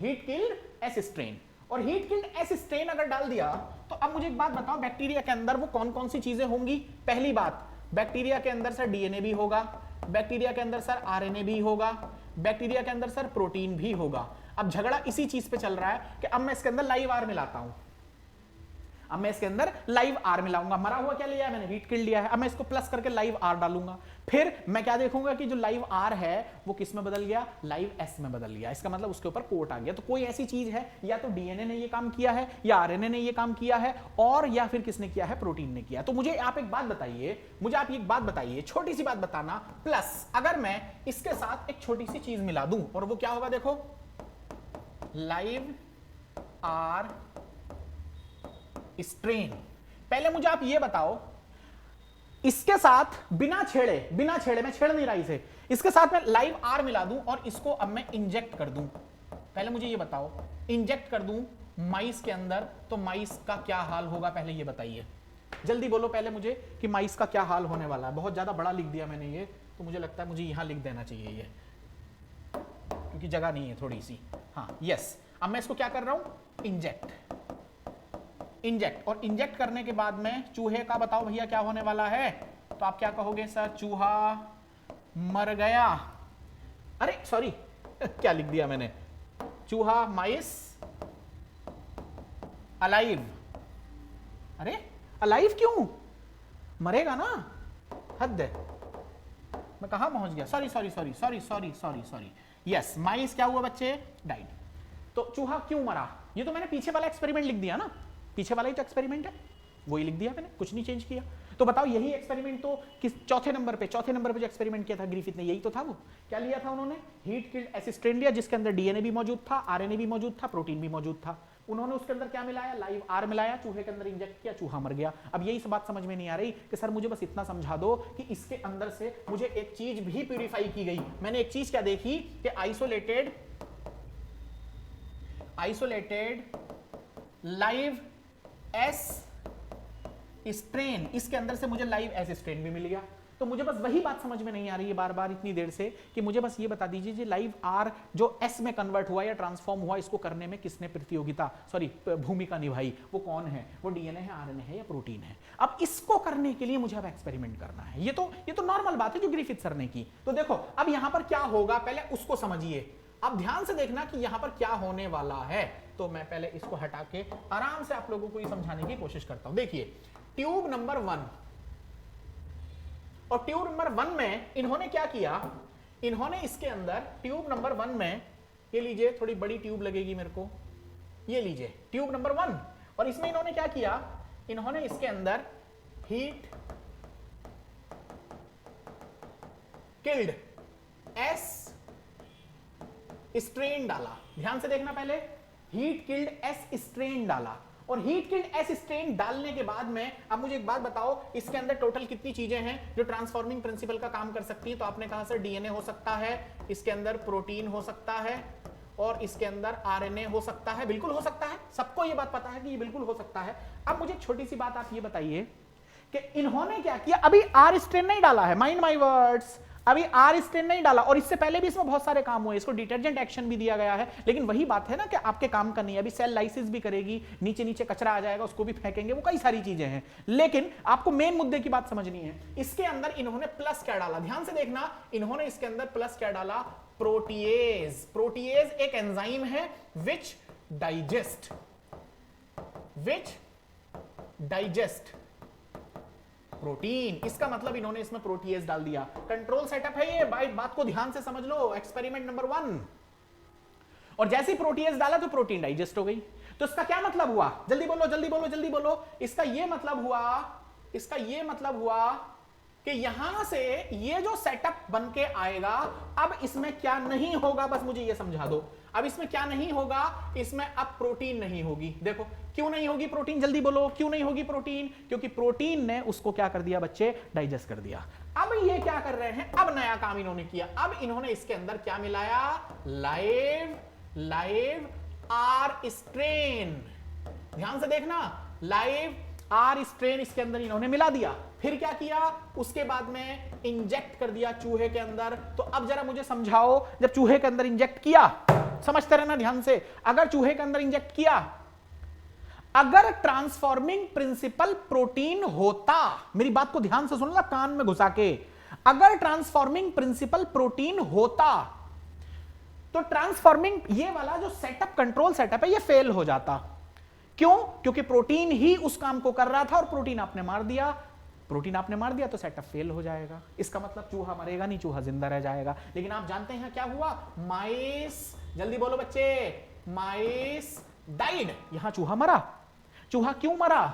Speaker 1: हीट किल्ड एस स्ट्रेन। और हीट किल्ड एस स्ट्रेन अगर डाल दिया तो अब मुझे एक बात बताओ, बैक्टीरिया के अंदर वो कौन कौन सी चीजें होंगी। पहली बात, बैक्टीरिया के अंदर सर डीएनए भी होगा, बैक्टीरिया के अंदर सर आरएनए भी होगा, बैक्टीरिया के अंदर सर प्रोटीन भी होगा। अब झगड़ा इसी चीज पे चल रहा है कि अब मैं इसके अंदर लाइव आर मिलाता हूं, अब मैं इसके अंदर लाइव आर मिलाऊंगा। मरा हुआ क्या लिया है मैंने, हीट किल्ड लिया है, अब मैं इसको प्लस करके लाइव आर डालूंगा। फिर मैं क्या देखूंगा कि जो लाइव आर है वो किस में बदल गया, लाइव एस में बदल गया। इसका मतलब उसके ऊपर कोट आ गया। तो कोई ऐसी चीज है, या तो डीएनए ने ये काम किया है, या आरएनए ने ये काम किया है, और या फिर किसने किया है, प्रोटीन ने किया। तो मुझे आप एक बात बताइए, छोटी सी बात बताना, प्लस अगर मैं इसके साथ एक छोटी सी चीज मिला दूं, और वो क्या होगा, देखो, लाइव आर स्ट्रेन। पहले मुझे आप ये बताओ, इसके साथ बिना छेड़े, मैं छेड़ नहीं रहा इसे, इसके साथ मैं लाइव आर मिला दूं और इसको अब मैं इंजेक्ट कर दूं। पहले मुझे ये बताओ, इंजेक्ट कर दूं माइस के अंदर तो माइस का क्या हाल होगा, पहले ये बताइए, जल्दी बोलो पहले मुझे कि माइस का क्या हाल होने वाला है। बहुत ज्यादा बड़ा लिख दिया मैंने ये, तो मुझे लगता है मुझे यहां लिख देना चाहिए ये, क्योंकि जगह नहीं है थोड़ी सी। हाँ, यस। अब मैं इसको क्या कर रहा हूं, इंजेक्ट। और इंजेक्ट करने के बाद में चूहे का बताओ भैया क्या होने वाला है, तो आप क्या कहोगे, सर चूहा मर गया। अरे सॉरी क्या लिख दिया मैंने, चूहा, माइस अलाइव। अरे अलाइव क्यों, मरेगा ना, हद है, मैं कहां पहुंच गया, सॉरी। यस, माइस क्या हुआ बच्चे, डाइड। तो चूहा क्यों मरा, ये तो मैंने पीछे वाला एक्सपेरिमेंट लिख दिया ना, पीछे वाला ही तो एक्सपेरिमेंट है, वही लिख दिया मैंने, कुछ नहीं चेंज किया। तो बताओ यही एक्सपेरिमेंट तो किस चौथे नंबर पे जो एक्सपेरिमेंट किया था ग्रिफिथ ने, यही तो था। वो क्या लिया था उन्होंने, हीट किल्ड एस स्ट्रेन लिया, जिसके अंदर डीएनए भी मौजूद था, आरएनए भी मौजूद था, प्रोटीन भी मौजूद था। उन्होंने उसके अंदर क्या मिलाया, लाइव आर मिलाया, चूहे के अंदर इंजेक्ट किया, चूहा मर गया। अब यही सब बात समझ में नहीं आ रही कि सर मुझे बस इतना समझा दो कि इसके अंदर से मुझे एक चीज भी प्यूरिफाई की गई। मैंने एक चीज क्या देखी कि आइसोलेटेड लाइव एस स्ट्रेन, इसके अंदर से मुझे लाइव एस स्ट्रेन भी मिल गया। तो मुझे बस वही बात समझ में नहीं आ रही है बार बार इतनी देर से कि मुझे बस ये बता दीजिए जी लाइव आर जो एस में कन्वर्ट हुआ या ट्रांसफॉर्म हुआ, इसको करने में किसने भूमिका निभाई, वो कौन है, वो डीएनए है, आरएनए है या प्रोटीन है। अब इसको करने के लिए मुझे अब एक्सपेरिमेंट करना है। ये तो नॉर्मल बात है जो ग्रिफिथ सर ने की। तो देखो अब यहां पर क्या होगा, पहले उसको समझिए। अब ध्यान से देखना कि यहां पर क्या होने वाला है। तो मैं पहले इसको हटा के आराम से आप लोगों को ये समझाने की कोशिश करता हूं। देखिए, ट्यूब नंबर 1 और ट्यूब नंबर 1 में इन्होंने क्या किया, इन्होंने इसके अंदर ट्यूब नंबर 1 में, ये लीजिए थोड़ी बड़ी ट्यूब लगेगी मेरे को, ये लीजिए ट्यूब नंबर 1, और इसमें इन्होंने क्या किया, इन्होंने इसके अंदर हीट किल्ड एस स्ट्रेन डाला। ध्यान से देखना, पहले हीट किल्ड एस स्ट्रेन डाला, और हीट किल्ड एस स्ट्रेन डालने के बाद में अब मुझे एक बात बताओ, इसके अंदर टोटल कितनी चीजें हैं जो ट्रांसफॉर्मिंग प्रिंसिपल का काम कर सकती हैं। तो आपने कहा सर डीएनए हो सकता है, इसके अंदर प्रोटीन हो सकता है, और इसके अंदर आरएनए हो सकता है। बिल्कुल हो सकता है, सबको ये बात पता है कि ये बिल्कुल हो सकता है। अब मुझे छोटी सी बात आप ये बताइए कि इन्होंने क्या किया, अभी आर स्ट्रेन नहीं डाला है, माइंड माय वर्ड्स, अभी आर स्ट्रेन नहीं डाला, और इससे पहले भी इसमें बहुत सारे काम हुए, इसको डिटर्जेंट एक्शन भी दिया गया है। लेकिन वही बात है ना कि आपके काम का नहीं है, अभी सेल लाइसिस भी करेगी, नीचे नीचे कचरा आ जाएगा, उसको भी फेंकेंगे, वो कई सारी चीजें हैं। लेकिन आपको मेन मुद्दे की बात समझनी है। इसके अंदर इन्होंने प्लस क्या डाला, ध्यान से देखना, इन्होंने इसके अंदर प्लस क्या डाला, प्रोटीएज। प्रोटीएज एक एंजाइम है विच डाइजेस्ट प्रोटीन। इसका मतलब इन्होंने इसमें प्रोटीएज डाल दिया। कंट्रोल सेटअप है ये, बात को ध्यान से समझ लो। एक्सपेरिमेंट नंबर 1, और जैसे ही प्रोटीएज डाला तो प्रोटीन डाइजेस्ट हो गई। तो इसका क्या मतलब हुआ, जल्दी बोलो जल्दी बोलो जल्दी बोलो, इसका ये मतलब हुआ कि यहां से ये जो सेटअप बन के आएगा, अब इसमें क्या नहीं होगा, बस मुझे ये समझा दो, अब इसमें क्या नहीं होगा, इसमें अब प्रोटीन नहीं होगी। देखो क्यों नहीं होगी प्रोटीन, जल्दी बोलो क्यों नहीं होगी प्रोटीन, क्योंकि प्रोटीन ने उसको क्या कर दिया बच्चे, डाइजेस्ट कर दिया। अब ये क्या कर रहे हैं, अब नया काम इन्होंने किया, अब इन्होंने इसके अंदर क्या मिलाया, लाइव आर स्ट्रेन, ध्यान से देखना, लाइव आर स्ट्रेन इसके अंदर इन्होंने मिला दिया। फिर क्या किया, उसके बाद में इंजेक्ट कर दिया चूहे के अंदर। तो अब जरा मुझे समझाओ, जब चूहे के अंदर इंजेक्ट किया, समझते रहना ध्यान से, अगर चूहे के अंदर इंजेक्ट किया, अगर ट्रांसफॉर्मिंग प्रिंसिपल प्रोटीन होता, मेरी बात को ध्यान से सुनना कान में घुसा के, अगर ट्रांसफॉर्मिंग प्रिंसिपल प्रोटीन होता तो ट्रांसफॉर्मिंग ये वाला जो सेटअप, कंट्रोल सेटअप है, ये फेल हो जाता। क्यों, क्योंकि प्रोटीन ही उस काम को कर रहा था और प्रोटीन आपने मार दिया, प्रोटीन आपने मार दिया तो सेटअप फेल हो जाएगा। इसका मतलब चूहा मरेगा नहीं, चूहा जिंदा रह जाएगा। लेकिन आप जानते हैं क्या हुआ, माइस, जल्दी बोलो बच्चे, माइस डाइड, यहां चूहा मरा। चूहा क्यों मरा,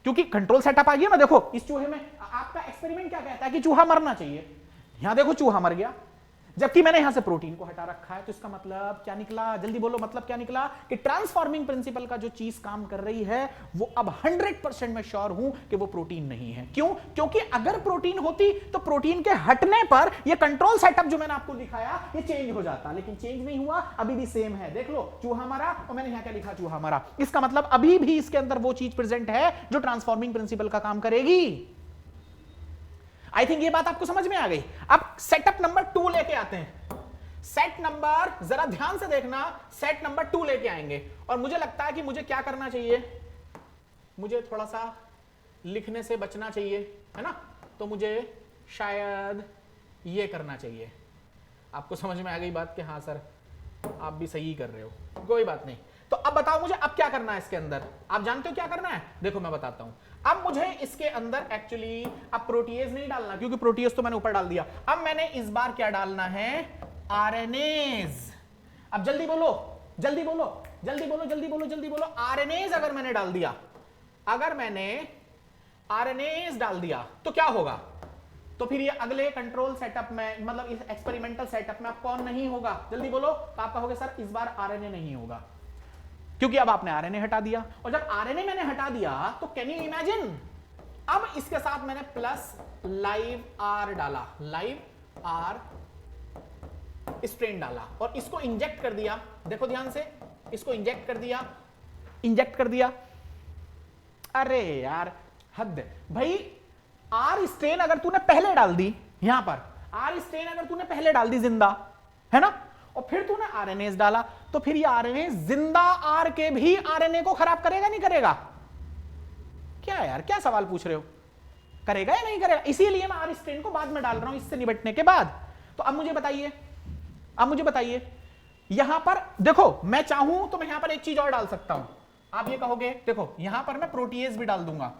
Speaker 1: क्योंकि कंट्रोल सेटअप आ गया ना। देखो इस चूहे में आपका एक्सपेरिमेंट क्या कहता है कि चूहा मरना चाहिए, यहां देखो चूहा मर गया, जबकि मैंने यहां से प्रोटीन को हटा रखा है। तो इसका मतलब क्या निकला, जल्दी बोलो, मतलब क्या निकला कि ट्रांसफॉर्मिंग प्रिंसिपल का जो चीज काम कर रही है वो अब 100% मैं श्योर हूं कि वो प्रोटीन नहीं है। क्यों, क्योंकि अगर प्रोटीन होती तो प्रोटीन के हटने पर ये कंट्रोल सेटअप जो मैंने आपको दिखाया ये चेंज हो जाता, लेकिन चेंज नहीं हुआ, अभी भी सेम है। देख लो, चूहा मरा, और मैंने यहां क्या लिखा, चूहा मरा। इसका मतलब अभी भी इसके अंदर वो चीज प्रेजेंट है जो ट्रांसफॉर्मिंग प्रिंसिपल का काम करेगी। आई थिंक ये बात आपको समझ में आ गई। अब सेटअप नंबर 2 लेके आते हैं, सेट नंबर, जरा ध्यान से देखना, सेट नंबर 2 लेके आएंगे। और मुझे लगता है कि मुझे क्या करना चाहिए, मुझे थोड़ा सा लिखने से बचना चाहिए, है ना, तो मुझे शायद ये करना चाहिए। आपको समझ में आ गई बात कि हाँ सर आप भी सही कर रहे हो, कोई बात नहीं। तो अब बताओ मुझे अब क्या करना है इसके अंदर, आप जानते हो क्या करना है, देखो मैं बताता हूं। अब मुझे इसके अंदर एक्चुअली अब प्रोटीएज नहीं डालना, क्योंकि प्रोटीएज तो मैंने ऊपर डाल दिया। अब मैंने इस बार क्या डालना है, आरएनएज। अब जल्दी बोलो जल्दी बोलो जल्दी बोलो जल्दी बोलो जल्दी बोलो, आरएनएज अगर मैंने डाल दिया, अगर मैंने आरएनएज डाल दिया तो क्या होगा, तो फिर ये अगले कंट्रोल सेटअप में, मतलब इस एक्सपेरिमेंटल सेटअप में आप कौन नहीं होगा, जल्दी बोलो। तो आप कहोगे सर इस बार आरएनए नहीं होगा, क्योंकि अब आपने आरएनए हटा दिया। और जब आरएनए मैंने हटा दिया तो कैन यू इमेजिन, अब इसके साथ मैंने प्लस लाइव आर डाला, लाइव आर स्ट्रेन डाला और इसको इंजेक्ट कर दिया। देखो ध्यान से, इसको इंजेक्ट कर दिया, इंजेक्ट कर दिया। अरे यार हद भाई, आर स्ट्रेन अगर तूने पहले डाल दी, यहां पर आर स्ट्रेन अगर तूने पहले डाल दी जिंदा, है ना, और फिर तूने आरएनएस डाला, तो फिर ये आरएनए जिंदा आर के भी आरएनए को खराब करेगा नहीं करेगा? क्या यार, क्या सवाल पूछ रहे हो, करेगा या नहीं करेगा? इसीलिए मैं आर स्ट्रेन को बाद में डाल रहा हूं, इससे निपटने के बाद। तो अब मुझे बताइए, अब मुझे बताइए, यहां पर देखो मैं चाहूं तो मैं यहां पर एक चीज और डाल सकता हूं। आप ये कहोगे देखो यहां पर मैं प्रोटीएज भी डाल दूंगा।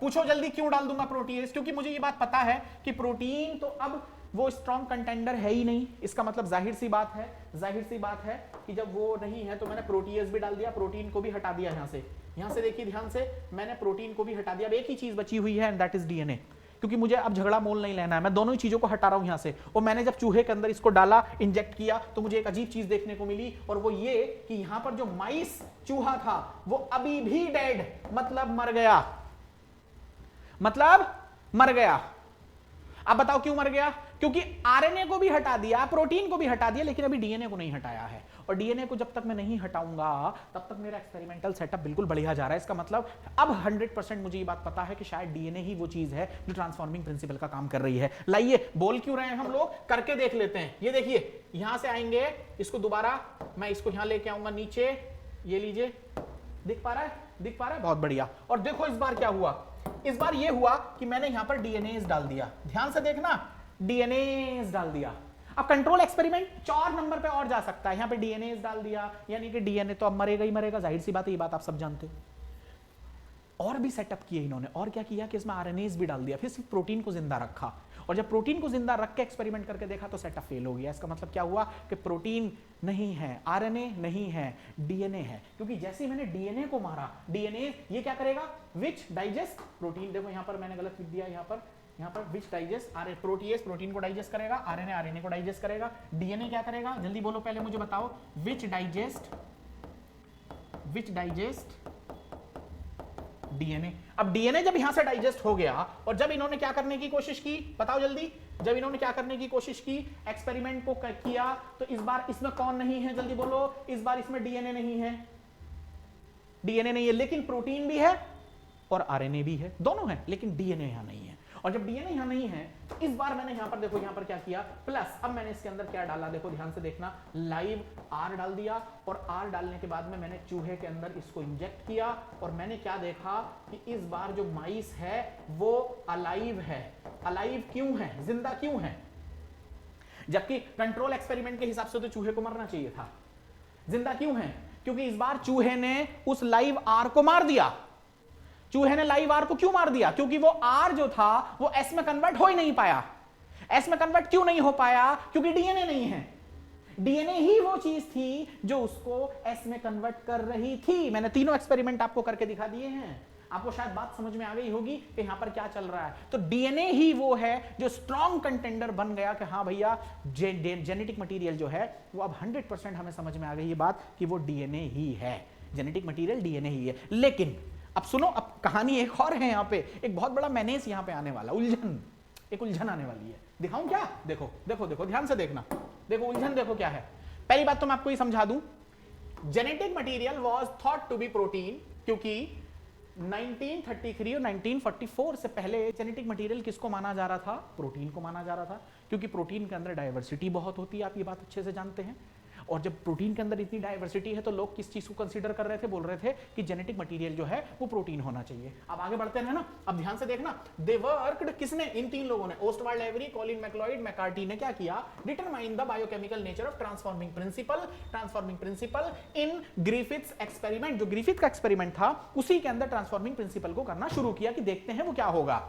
Speaker 1: पूछो जल्दी क्यों डाल दूंगा प्रोटीएज? क्योंकि मुझे ये बात पता है कि प्रोटीन तो अब वो स्ट्रॉन्ग कंटेंडर है ही नहीं। इसका मतलब जाहिर सी बात है, जाहिर सी बात है कि जब वो नहीं है तो मैंने प्रोटीएज भी डाल दिया, प्रोटीन को भी हटा दिया। यहां से देखिए ध्यान से, मैंने प्रोटीन को भी हटा दिया। अब एक ही चीज बची हुई है एंड दैट इज डीएनए, क्योंकि मुझे अब झगड़ा मोल नहीं लेना है, मैं दोनों ही चीजों को हटा रहा हूं यहां से। और मैंने जब चूहे के अंदर इसको डाला, इंजेक्ट किया, तो मुझे एक अजीब चीज देखने को मिली, और वो ये कि यहां पर जो माइस चूहा था वो अभी भी डेड, मतलब मर गया, मतलब मर गया। अब बताओ क्यों मर गया? क्योंकि आरएनए को भी हटा दिया, प्रोटीन को भी हटा दिया, लेकिन अभी डीएनए को नहीं हटाया है। और डीएनए को जब तक मैं नहीं हटाऊंगा तब तक मेरा एक्सपेरिमेंटल सेटअप बिल्कुल बढ़िया जा रहा है। इसका मतलब अब 100% मुझे ये बात पता है कि शायद डीएनए ही वो चीज है जो ट्रांसफॉर्मिंग प्रिंसिपल का काम कर रही है। लाइए, बोल क्यों रहे हैं हम लोग, करके देख लेते हैं। ये देखिए, यहां से आएंगे, इसको दोबारा मैं इसको यहां लेके आऊंगा नीचे, ये लीजिए, दिख पा रहा है, दिख पा रहा है, बहुत बढ़िया। और देखो इस बार क्या हुआ, इस बार ये हुआ कि मैंने यहां पर डीएनएस डाल दिया। ध्यान से देखना, डीएनएस डाल दिया। अब कंट्रोल एक्सपेरिमेंट 4 नंबर पे और जा सकता है, यहां पे डीएनएस डाल दिया, यानी कि डीएनए तो अब मरेगा ही मरेगा, जाहिर सी बात है, ये बात आप सब जानते हो। और भी सेटअप किए इन्होंने, और क्या किया कि इसमें आरएनएस भी डाल दिया, फिर सिर्फ प्रोटीन को जिंदा रखा, और जब प्रोटीन को जिंदा रख के एक्सपेरिमेंट करके देखा तो सेटअप फेल हो गया। इसका मतलब क्या हुआ कि प्रोटीन नहीं है, आरएनए नहीं है, डीएनए है। क्योंकि जैसे ही मैंने डीएनए को मारा, डीएनए ये क्या करेगा, विच डाइजेस्ट प्रोटीन। देखो यहां पर मैंने गलत लिख दिया, यहां पर which digest are protease protein को डाइजेस्ट करेगा, आरएनए आरएनए को डाइजेस्ट करेगा, डीएनए क्या करेगा, जल्दी बोलो पहले मुझे बताओ, विच डाइजेस्ट डीएनए। अब डीएनए जब यहां से डाइजेस्ट हो गया, और जब इन्होंने क्या करने की कोशिश की, बताओ जल्दी, जब इन्होंने क्या करने की कोशिश की, एक्सपेरिमेंट को किया, तो इस बार इसमें कौन नहीं है, जल्दी बोलो, इस बार इसमें डीएनए नहीं है, डीएनए नहीं है, लेकिन प्रोटीन भी है और आरएनए भी है, दोनों है, लेकिन डीएनए यहां नहीं है। और जब डीएनए यहां नहीं है तो इस बार मैंने यहां पर देखो, यहां पर क्या किया, प्लस अब मैंने इसके अंदर क्या डाला, देखो ध्यान से देखना, लाइव आर डाल दिया, और आर डालने के बाद में मैंने चूहे के अंदर इसको इंजेक्ट किया, और मैंने क्या देखा कि इस बार जो माइस है वो अलाइव है। अलाइव क्यों है, जिंदा क्यों है, जबकि कंट्रोल एक्सपेरिमेंट के हिसाब से तो चूहे को मरना चाहिए था। जिंदा क्यों है, क्योंकि इस बार चूहे ने उस लाइव आर को मार दिया। चूहे ने लाइव आर को क्यों मार दिया, क्योंकि वो आर जो था वो एस में कन्वर्ट हो ही नहीं पाया। एस में कन्वर्ट क्यों नहीं हो पाया, क्योंकि डीएनए नहीं है। डीएनए ही वो चीज थी जो उसको एस में कन्वर्ट कर रही थी। मैंने तीनों एक्सपेरिमेंट आपको करके दिखा दिए हैं, आपको शायद बात समझ में आ गई होगी कि यहां पर क्या चल रहा है। तो डीएनए ही वो है जो स्ट्रॉन्ग कंटेंडर बन गया कि हाँ भैया जेनेटिक मटेरियल जो है वो अब 100% हमें समझ में आ गई ये बात कि वो डीएनए ही है, जेनेटिक मटेरियल डीएनए ही है। लेकिन अब सुनो, अब कहानी एक और है, यहां पे एक बहुत बड़ा मैनेज यहां पे आने वाला, उलझन, एक उलझन आने वाली है। दिखाऊं क्या, देखो देखो देखो ध्यान से देखना, देखो उलझन देखो क्या है। पहली बात तो मैं आपको ये समझा दूं, genetic material was thought to be protein, क्योंकि 1933 और 1944 से पहले जेनेटिक मटेरियल किसको माना जा रहा था, प्रोटीन को माना जा रहा था, क्योंकि प्रोटीन के अंदर डाइवर्सिटी बहुत होती है, आप ये बात अच्छे से जानते हैं। और जब प्रोटीन के अंदर इतनी डाइवर्सिटी है तो लोग किस चीज को कंसीडर कर रहे थे, बोल रहे थे कि जेनेटिक मटेरियल जो है वो प्रोटीन होना चाहिए। अब आगे बढ़ते हैं ना, अब ध्यान से देखना, दे वर्क्ड, किसने, इन तीन लोगों ने, ओस्टवाल्ड एवरी, कॉलिन मैक्लॉइड, मैकार्टी ने क्या किया, determine the biochemical nature of transforming principle in Griffiths experiment. जो ग्रिफिथ का एक्सपेरिमेंट था उसी के अंदर ट्रांसफॉर्मिंग प्रिंसिपल को करना शुरू किया कि देखते हैं वो क्या होगा।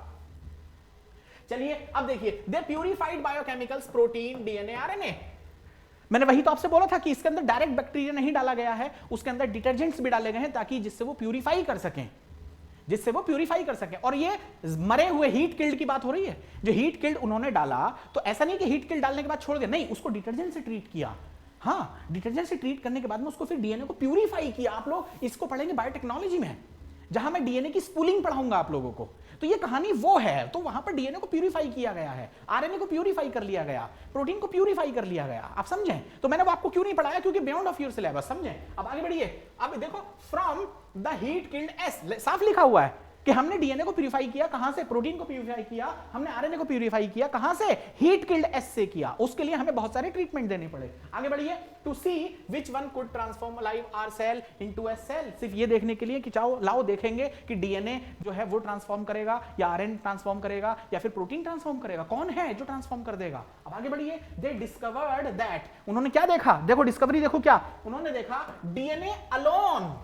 Speaker 1: चलिए अब देखिए, they purified biochemicals, protein, DNA, RNA. मैंने वही तो आपसे बोला था कि इसके अंदर डायरेक्ट बैक्टीरिया नहीं डाला गया है, उसके अंदर डिटर्जेंट्स भी डाले गए हैं ताकि जिससे वो प्यूरिफाई कर सकें, और ये मरे हुए हीट किल्ड की बात हो रही है। जो हीट किल्ड उन्होंने डाला, तो ऐसा नहीं कि हीट किल्ड डालने के बाद छोड़ दिया, नहीं, उसको डिटर्जेंट से ट्रीट किया। हाँ, डिटर्जेंट से ट्रीट करने के बाद में उसको फिर डीएनए को प्यूरिफाई किया। आप लोग इसको पढ़ेंगे बायोटेक्नोलॉजी में, जहां मैं डीएनए की स्पूलिंग पढ़ाऊंगा आप लोगों को। तो ये कहानी वो है, तो वहां पर डीएनए को प्यूरिफाई किया गया है, आरएनए को प्यूरिफाई कर लिया गया, प्रोटीन को प्यूरिफाई कर लिया गया। आप समझें? तो मैंने वो आपको क्यों नहीं पढ़ाया, क्योंकि बियॉन्ड ऑफ योर सिलेबस। समझें? अब आगे बढ़िए, अब देखो, from the heat killed S, साफ लिखा हुआ है कि हमने डीएनए को प्यूरिफाई किया, कहां से, प्रोटीन को प्यूरिफाई किया, हमने आरएनए को प्यूरिफाई किया, कहां से, हीट किल्ड एस से किया। उसके लिए हमें बहुत सारे ट्रीटमेंट देने पड़े। आगे बढ़िए, to see which one could transform live R cell into a cell, सिर्फ ये देखने के लिए कि चाहो लाओ देखेंगे कि डीएनए जो है वो ट्रांसफॉर्म करेगा या आरएनए ट्रांसफॉर्म करेगा या फिर प्रोटीन ट्रांसफॉर्म करेगा, कौन है जो ट्रांसफॉर्म कर देगा। अब आगे बढ़िए, दे डिस्कवर्ड दैट, उन्होंने क्या देखा, देखो डिस्कवरी देखो क्या, उन्होंने देखा DNA alone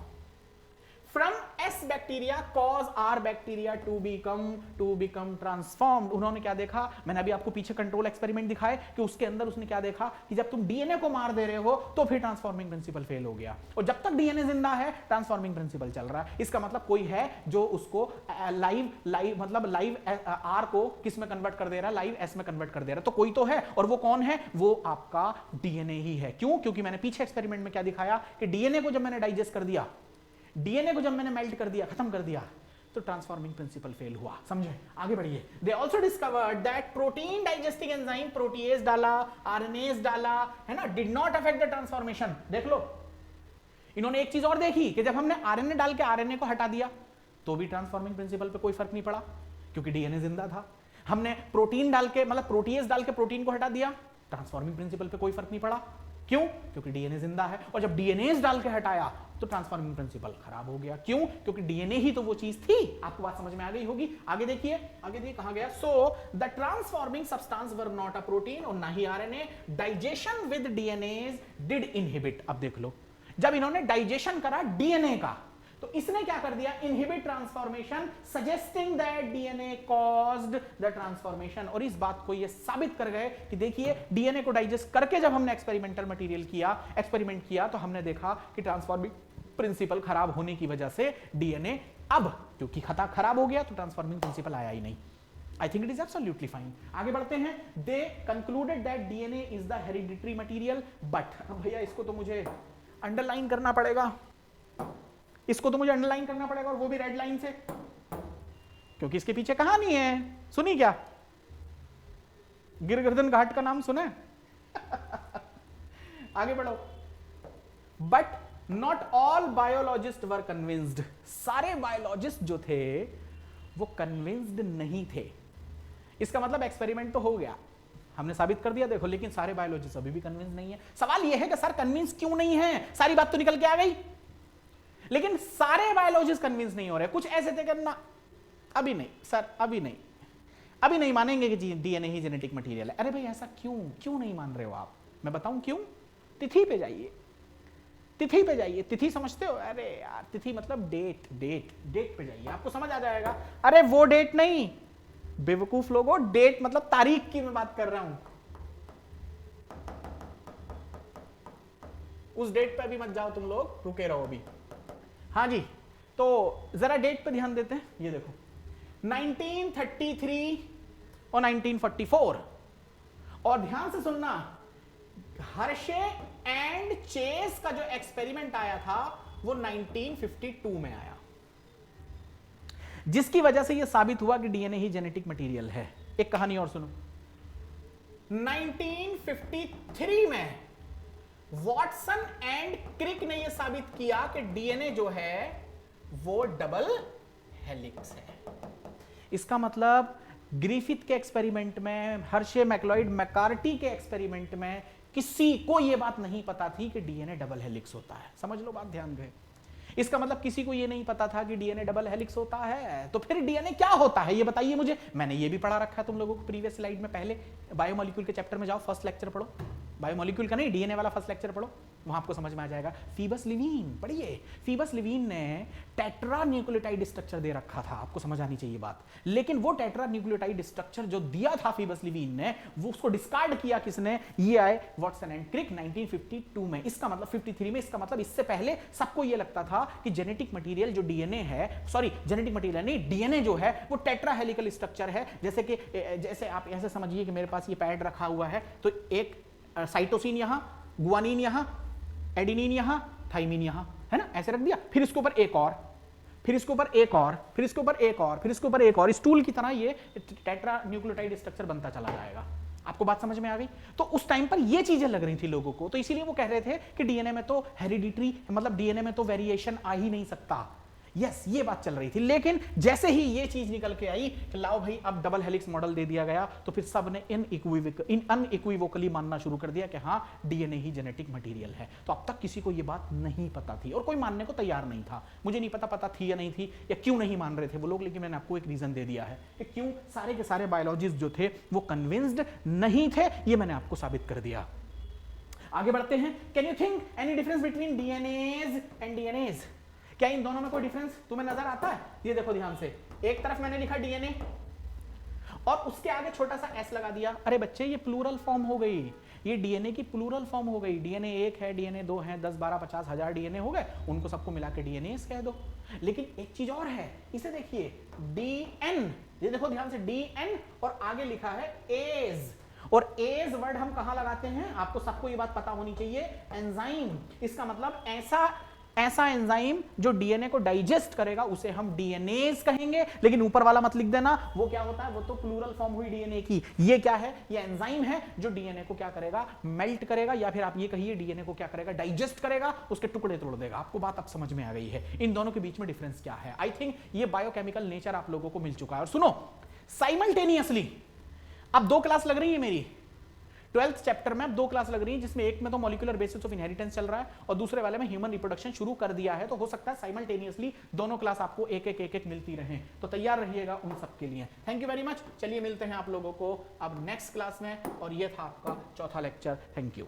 Speaker 1: from S bacteria cause R bacteria to become transformed। उन्होंने क्या देखा, मैंने अभी आपको पीछे कंट्रोल एक्सपेरिमेंट दिखाए कि उसके अंदर उसने क्या देखा कि जब तुम डीएनए को मार दे रहे हो तो फिर ट्रांसफॉर्मिंग प्रिंसिपल फेल हो गया, और जब तक डीएनए जिंदा है ट्रांसफॉर्मिंग प्रिंसिपल चल रहा है। इसका मतलब कोई है जो उसको लाइव आर को किस में कन्वर्ट कर दे रहा है, लाइव एस में कन्वर्ट कर दे रहा है, तो कोई तो है, और वो कौन है, वो आपका डीएनए ही है। क्यों? क्योंकि मैंने पीछे एक्सपेरिमेंट में क्या दिखाया कि डीएनए को जब मैंने डाइजेस्ट कर दिया, डीएनए को जब मैंने मेल्ट कर दिया, खत्म कर दिया, तो ट्रांसफॉर्मिंग प्रिंसिपल फेल हुआ। समझे? आगे बढ़िए, they also discovered that protein digesting enzyme, protease डाला, आरएनएज डाला, है ना, did not affect the transformation. देख लो, इन्होंने एक चीज और देखी कि जब हमने आरएनए डाल के आरएनए को हटा दिया तो भी ट्रांसफॉर्मिंग प्रिंसिपल पे कोई फर्क नहीं पड़ा, क्योंकि डीएनए जिंदा था। हमने प्रोटीन डाल के, मतलब प्रोटीएज डाल के प्रोटीन को हटा दिया, ट्रांसफॉर्मिंग प्रिंसिपल पे कोई फर्क नहीं पड़ा। क्यों? क्योंकि डीएनए जिंदा है। और जब डीएनए डाल के हटाया तो ट्रांसफॉर्मिंग प्रिंसिपल खराब हो गया। क्यों? क्योंकि डीएनए ही तो वो चीज थी। आपको बात समझ में आ गई होगी। आगे देखिए, कहां गया, so the transforming substance were not a protein, और ना ही RNA, digestion with DNA did inhibit. अब देख लो, जब इन्होंने डाइजेशन करा डीएनए का, तो इसने क्या कर दिया, inhibit transformation suggesting that DNA caused the transformation. और इस बात को ये साबित कर गए कि देखिए डीएनए को डाइजेस्ट करके जब हमने एक्सपेरिमेंटल मटेरियल किया, एक्सपेरिमेंट किया, तो हमने देखा कि ट्रांसफॉर्मिंग प्रिंसिपल खराब होने की वजह से डीएनए अब क्योंकि खता खराब हो गया तो ट्रांसफॉर्मिंग प्रिंसिपल आया ही नहीं। I think it is absolutely fine. आगे बढ़ते हैं। दे concluded that DNA is the hereditary material but, अब भैया इसको तो मुझे अंडरलाइन करना पड़ेगा, इसको तो मुझे अंडरलाइन करना पड़ेगा और वो भी रेड लाइन से, क्योंकि इसके पीछे कहानी है। सुनी क्या? गिरगर्दन घाट का नाम सुना है? आगे बढ़ो। But not all biologist were convinced. सारे बायोलॉजिस्ट जो थे वो कन्विंस्ड नहीं थे। इसका मतलब एक्सपेरिमेंट तो हो गया, हमने साबित कर दिया देखो, लेकिन सारे बायोलॉजिस्ट अभी भी कन्विंस नहीं है। सवाल यह है कि सर कन्विंस क्यों नहीं है? सारी बात तो निकल के आ गई, लेकिन सारे बायोलॉजिस्ट कन्विंस नहीं हो रहे। कुछ ऐसे थे करना अभी नहीं सर, अभी नहीं मानेंगे कि डीएनए ही जेनेटिक मटेरियल है। अरे भाई ऐसा क्यों नहीं मान रहे हो आप? मैं बताऊं क्यों। तिथि पे जाइए, तिथि पे जाइए। तिथि समझते हो? अरे यार तिथि मतलब डेट पे जाइए, आपको समझ आ जाएगा। अरे वो डेट नहीं बेवकूफ लोगों, डेट मतलब तारीख की मैं बात कर रहा हूं। उस डेट पे अभी मत जाओ तुम लोग, रुके रहो अभी। हाँ जी, तो जरा डेट पे ध्यान देते हैं। ये देखो 1933 और 1944, और ध्यान से सुनना, हर्शे एंड चेस का जो एक्सपेरिमेंट आया था वो 1952 में आया, जिसकी वजह से यह साबित हुआ कि डीएनए ही जेनेटिक मटेरियल है। एक कहानी और सुनो। 1953 में वॉटसन एंड क्रिक ने यह साबित किया कि डीएनए जो है वो डबल हेलिक्स है। इसका मतलब ग्रिफिथ के एक्सपेरिमेंट में, हर्शे मैक्लॉइड मैकार्टी के एक्सपेरिमेंट में किसी को यह बात नहीं पता थी कि डीएनए डबल हेलिक्स होता है। समझ लो बात, ध्यान दे। इसका मतलब किसी को यह नहीं पता था कि डीएनए डबल हेलिक्स होता है। तो फिर डीएनए क्या होता है ये बताइए मुझे। मैंने ये भी पढ़ा रखा है तुम लोगों को प्रीवियस स्लाइड में। पहले बायोमोलिक्यूल के चैप्टर में जाओ, फर्स्ट लेक्चर पढ़ो, बायोमोलिक्यूल का नहीं, डीएनए वाला फर्स्ट लेक्चर पढ़ो, वहां आपको समझ में आ जाएगा। फीबस लिवीन पढ़िए। फीबस लिवीन ने टेट्रा न्यूक्लियोटाइड स्ट्रक्चर दे रखा था, आपको समझ आनी चाहिए बात। लेकिन वो टेट्रा न्यूक्लियोटाइड स्ट्रक्चर जो दिया था फीबस लिवीन ने, वो उसको डिस्कार्ड किया किसने? ये आए वॉटसन एंड क्रिक 1952 में। इसका मतलब 53 में, इसका मतलब इससे पहले सबको ये लगता था कि जेनेटिक मटेरियल जो डीएनए है, सॉरी जेनेटिक मटेरियल नहीं, डीएनए जो है वो टेट्रा हेलिकल स्ट्रक्चर है। जैसे आप ऐसे समझिए कि मेरे पास ये पैड रखा हुआ है, तो एक साइटोसिन यहां, गुआनिन यहां, एडेनिन यहां, थाइमिन यहां, है ना, ऐसे रख दिया। फिर इसके ऊपर एक और, फिर इसके ऊपर एक और, फिर इसके ऊपर एक और, फिर इसके ऊपर एक और। स्टूल की तरह ये टेट्रा न्यूक्लियोटाइड स्ट्रक्चर बनता चला जाएगा। आपको बात समझ में आ गई? तो उस टाइम पर ये चीजें लग रही थी लोगों को, तो इसीलिए वो कह रहे थे कि डीएनए में तो हेरिडिटरी, मतलब डीएनए में तो वेरिएशन आ ही नहीं सकता। यस, ये बात चल रही थी। लेकिन जैसे ही ये चीज निकल के आई कि लाओ भाई अब डबल हेलिक्स मॉडल दे दिया गया, तो फिर सब ने अनइक्विवोकली मानना शुरू कर दिया कि हाँ डीएनए ही जेनेटिक मटेरियल है। तो अब तक किसी को ये बात नहीं पता थी और कोई मानने को तैयार नहीं था। मुझे नहीं पता थी या नहीं थी, या क्यों नहीं मान रहे थे वो लोग, लेकिन मैंने आपको एक रीजन दे दिया है कि क्यों सारे के सारे बायोलॉजिस्ट जो थे वो कन्विंस्ड नहीं थे। ये मैंने आपको साबित कर दिया। आगे बढ़ते हैं। Can you think any difference between DNAs and DNAs? क्या इन दोनों में कोई डिफरेंस तुम्हें नजर आता है? ये देखो ध्यान से, एक तरफ मैंने लिखा डीएनए और उसके आगे छोटा सा एस लगा दिया। अरे बच्चे ये प्लूरल फॉर्म हो गई, ये डीएनए की प्लूरल फॉर्म हो गई। डीएनए 1 है, डीएनए 2 है, 10 12 50 हजार डीएनए हो गए, उनको सबको मिला के डीएनएस कह दो। लेकिन एक चीज और है, इसे देखिए डीएन, ये देखो ध्यान से, डीएन और आगे लिखा है एज। और एज वर्ड हम कहां लगाते हैं? आपको सबको ये बात पता होनी चाहिए, एंजाइम। इसका मतलब ऐसा एंजाइम जो डीएनए को डाइजेस्ट करेगा उसे हम डीएनएज कहेंगे। लेकिन ऊपर वाला मत लिख देना, वो क्या होता है? वो तो प्लूरल फॉर्म हुई डीएनए की। ये क्या है? ये एंजाइम है जो डीएनए को क्या करेगा? मेल्ट करेगा, या फिर आप ये कहिए डीएनए को क्या करेगा? डाइजेस्ट करेगा, उसके टुकड़े तोड़ देगा। आपको बात अब समझ में आ गई है इन दोनों के बीच में डिफरेंस क्या है। आई थिंक ये बायोकेमिकल नेचर आप लोगों को मिल चुका है। और सुनो, साइमल्टेनियसली अब 2 क्लास लग रही है मेरी 12th चैप्टर में। अब 2 क्लास लग रही है, जिसमें एक में तो मॉलिक्यूलर बेसिस ऑफ इनहेरिटेंस चल रहा है और दूसरे वाले में ह्यूमन रिप्रोडक्शन शुरू कर दिया है। तो हो सकता है साइमल्टेनियसली दोनों क्लास आपको एक मिलती रहे, तो तैयार रहिएगा उन सब के लिए। Thank you very much. चलिए मिलते हैं आप लोगों को अब नेक्स्ट क्लास में, और ये था आपका चौथा लेक्चर। Thank you.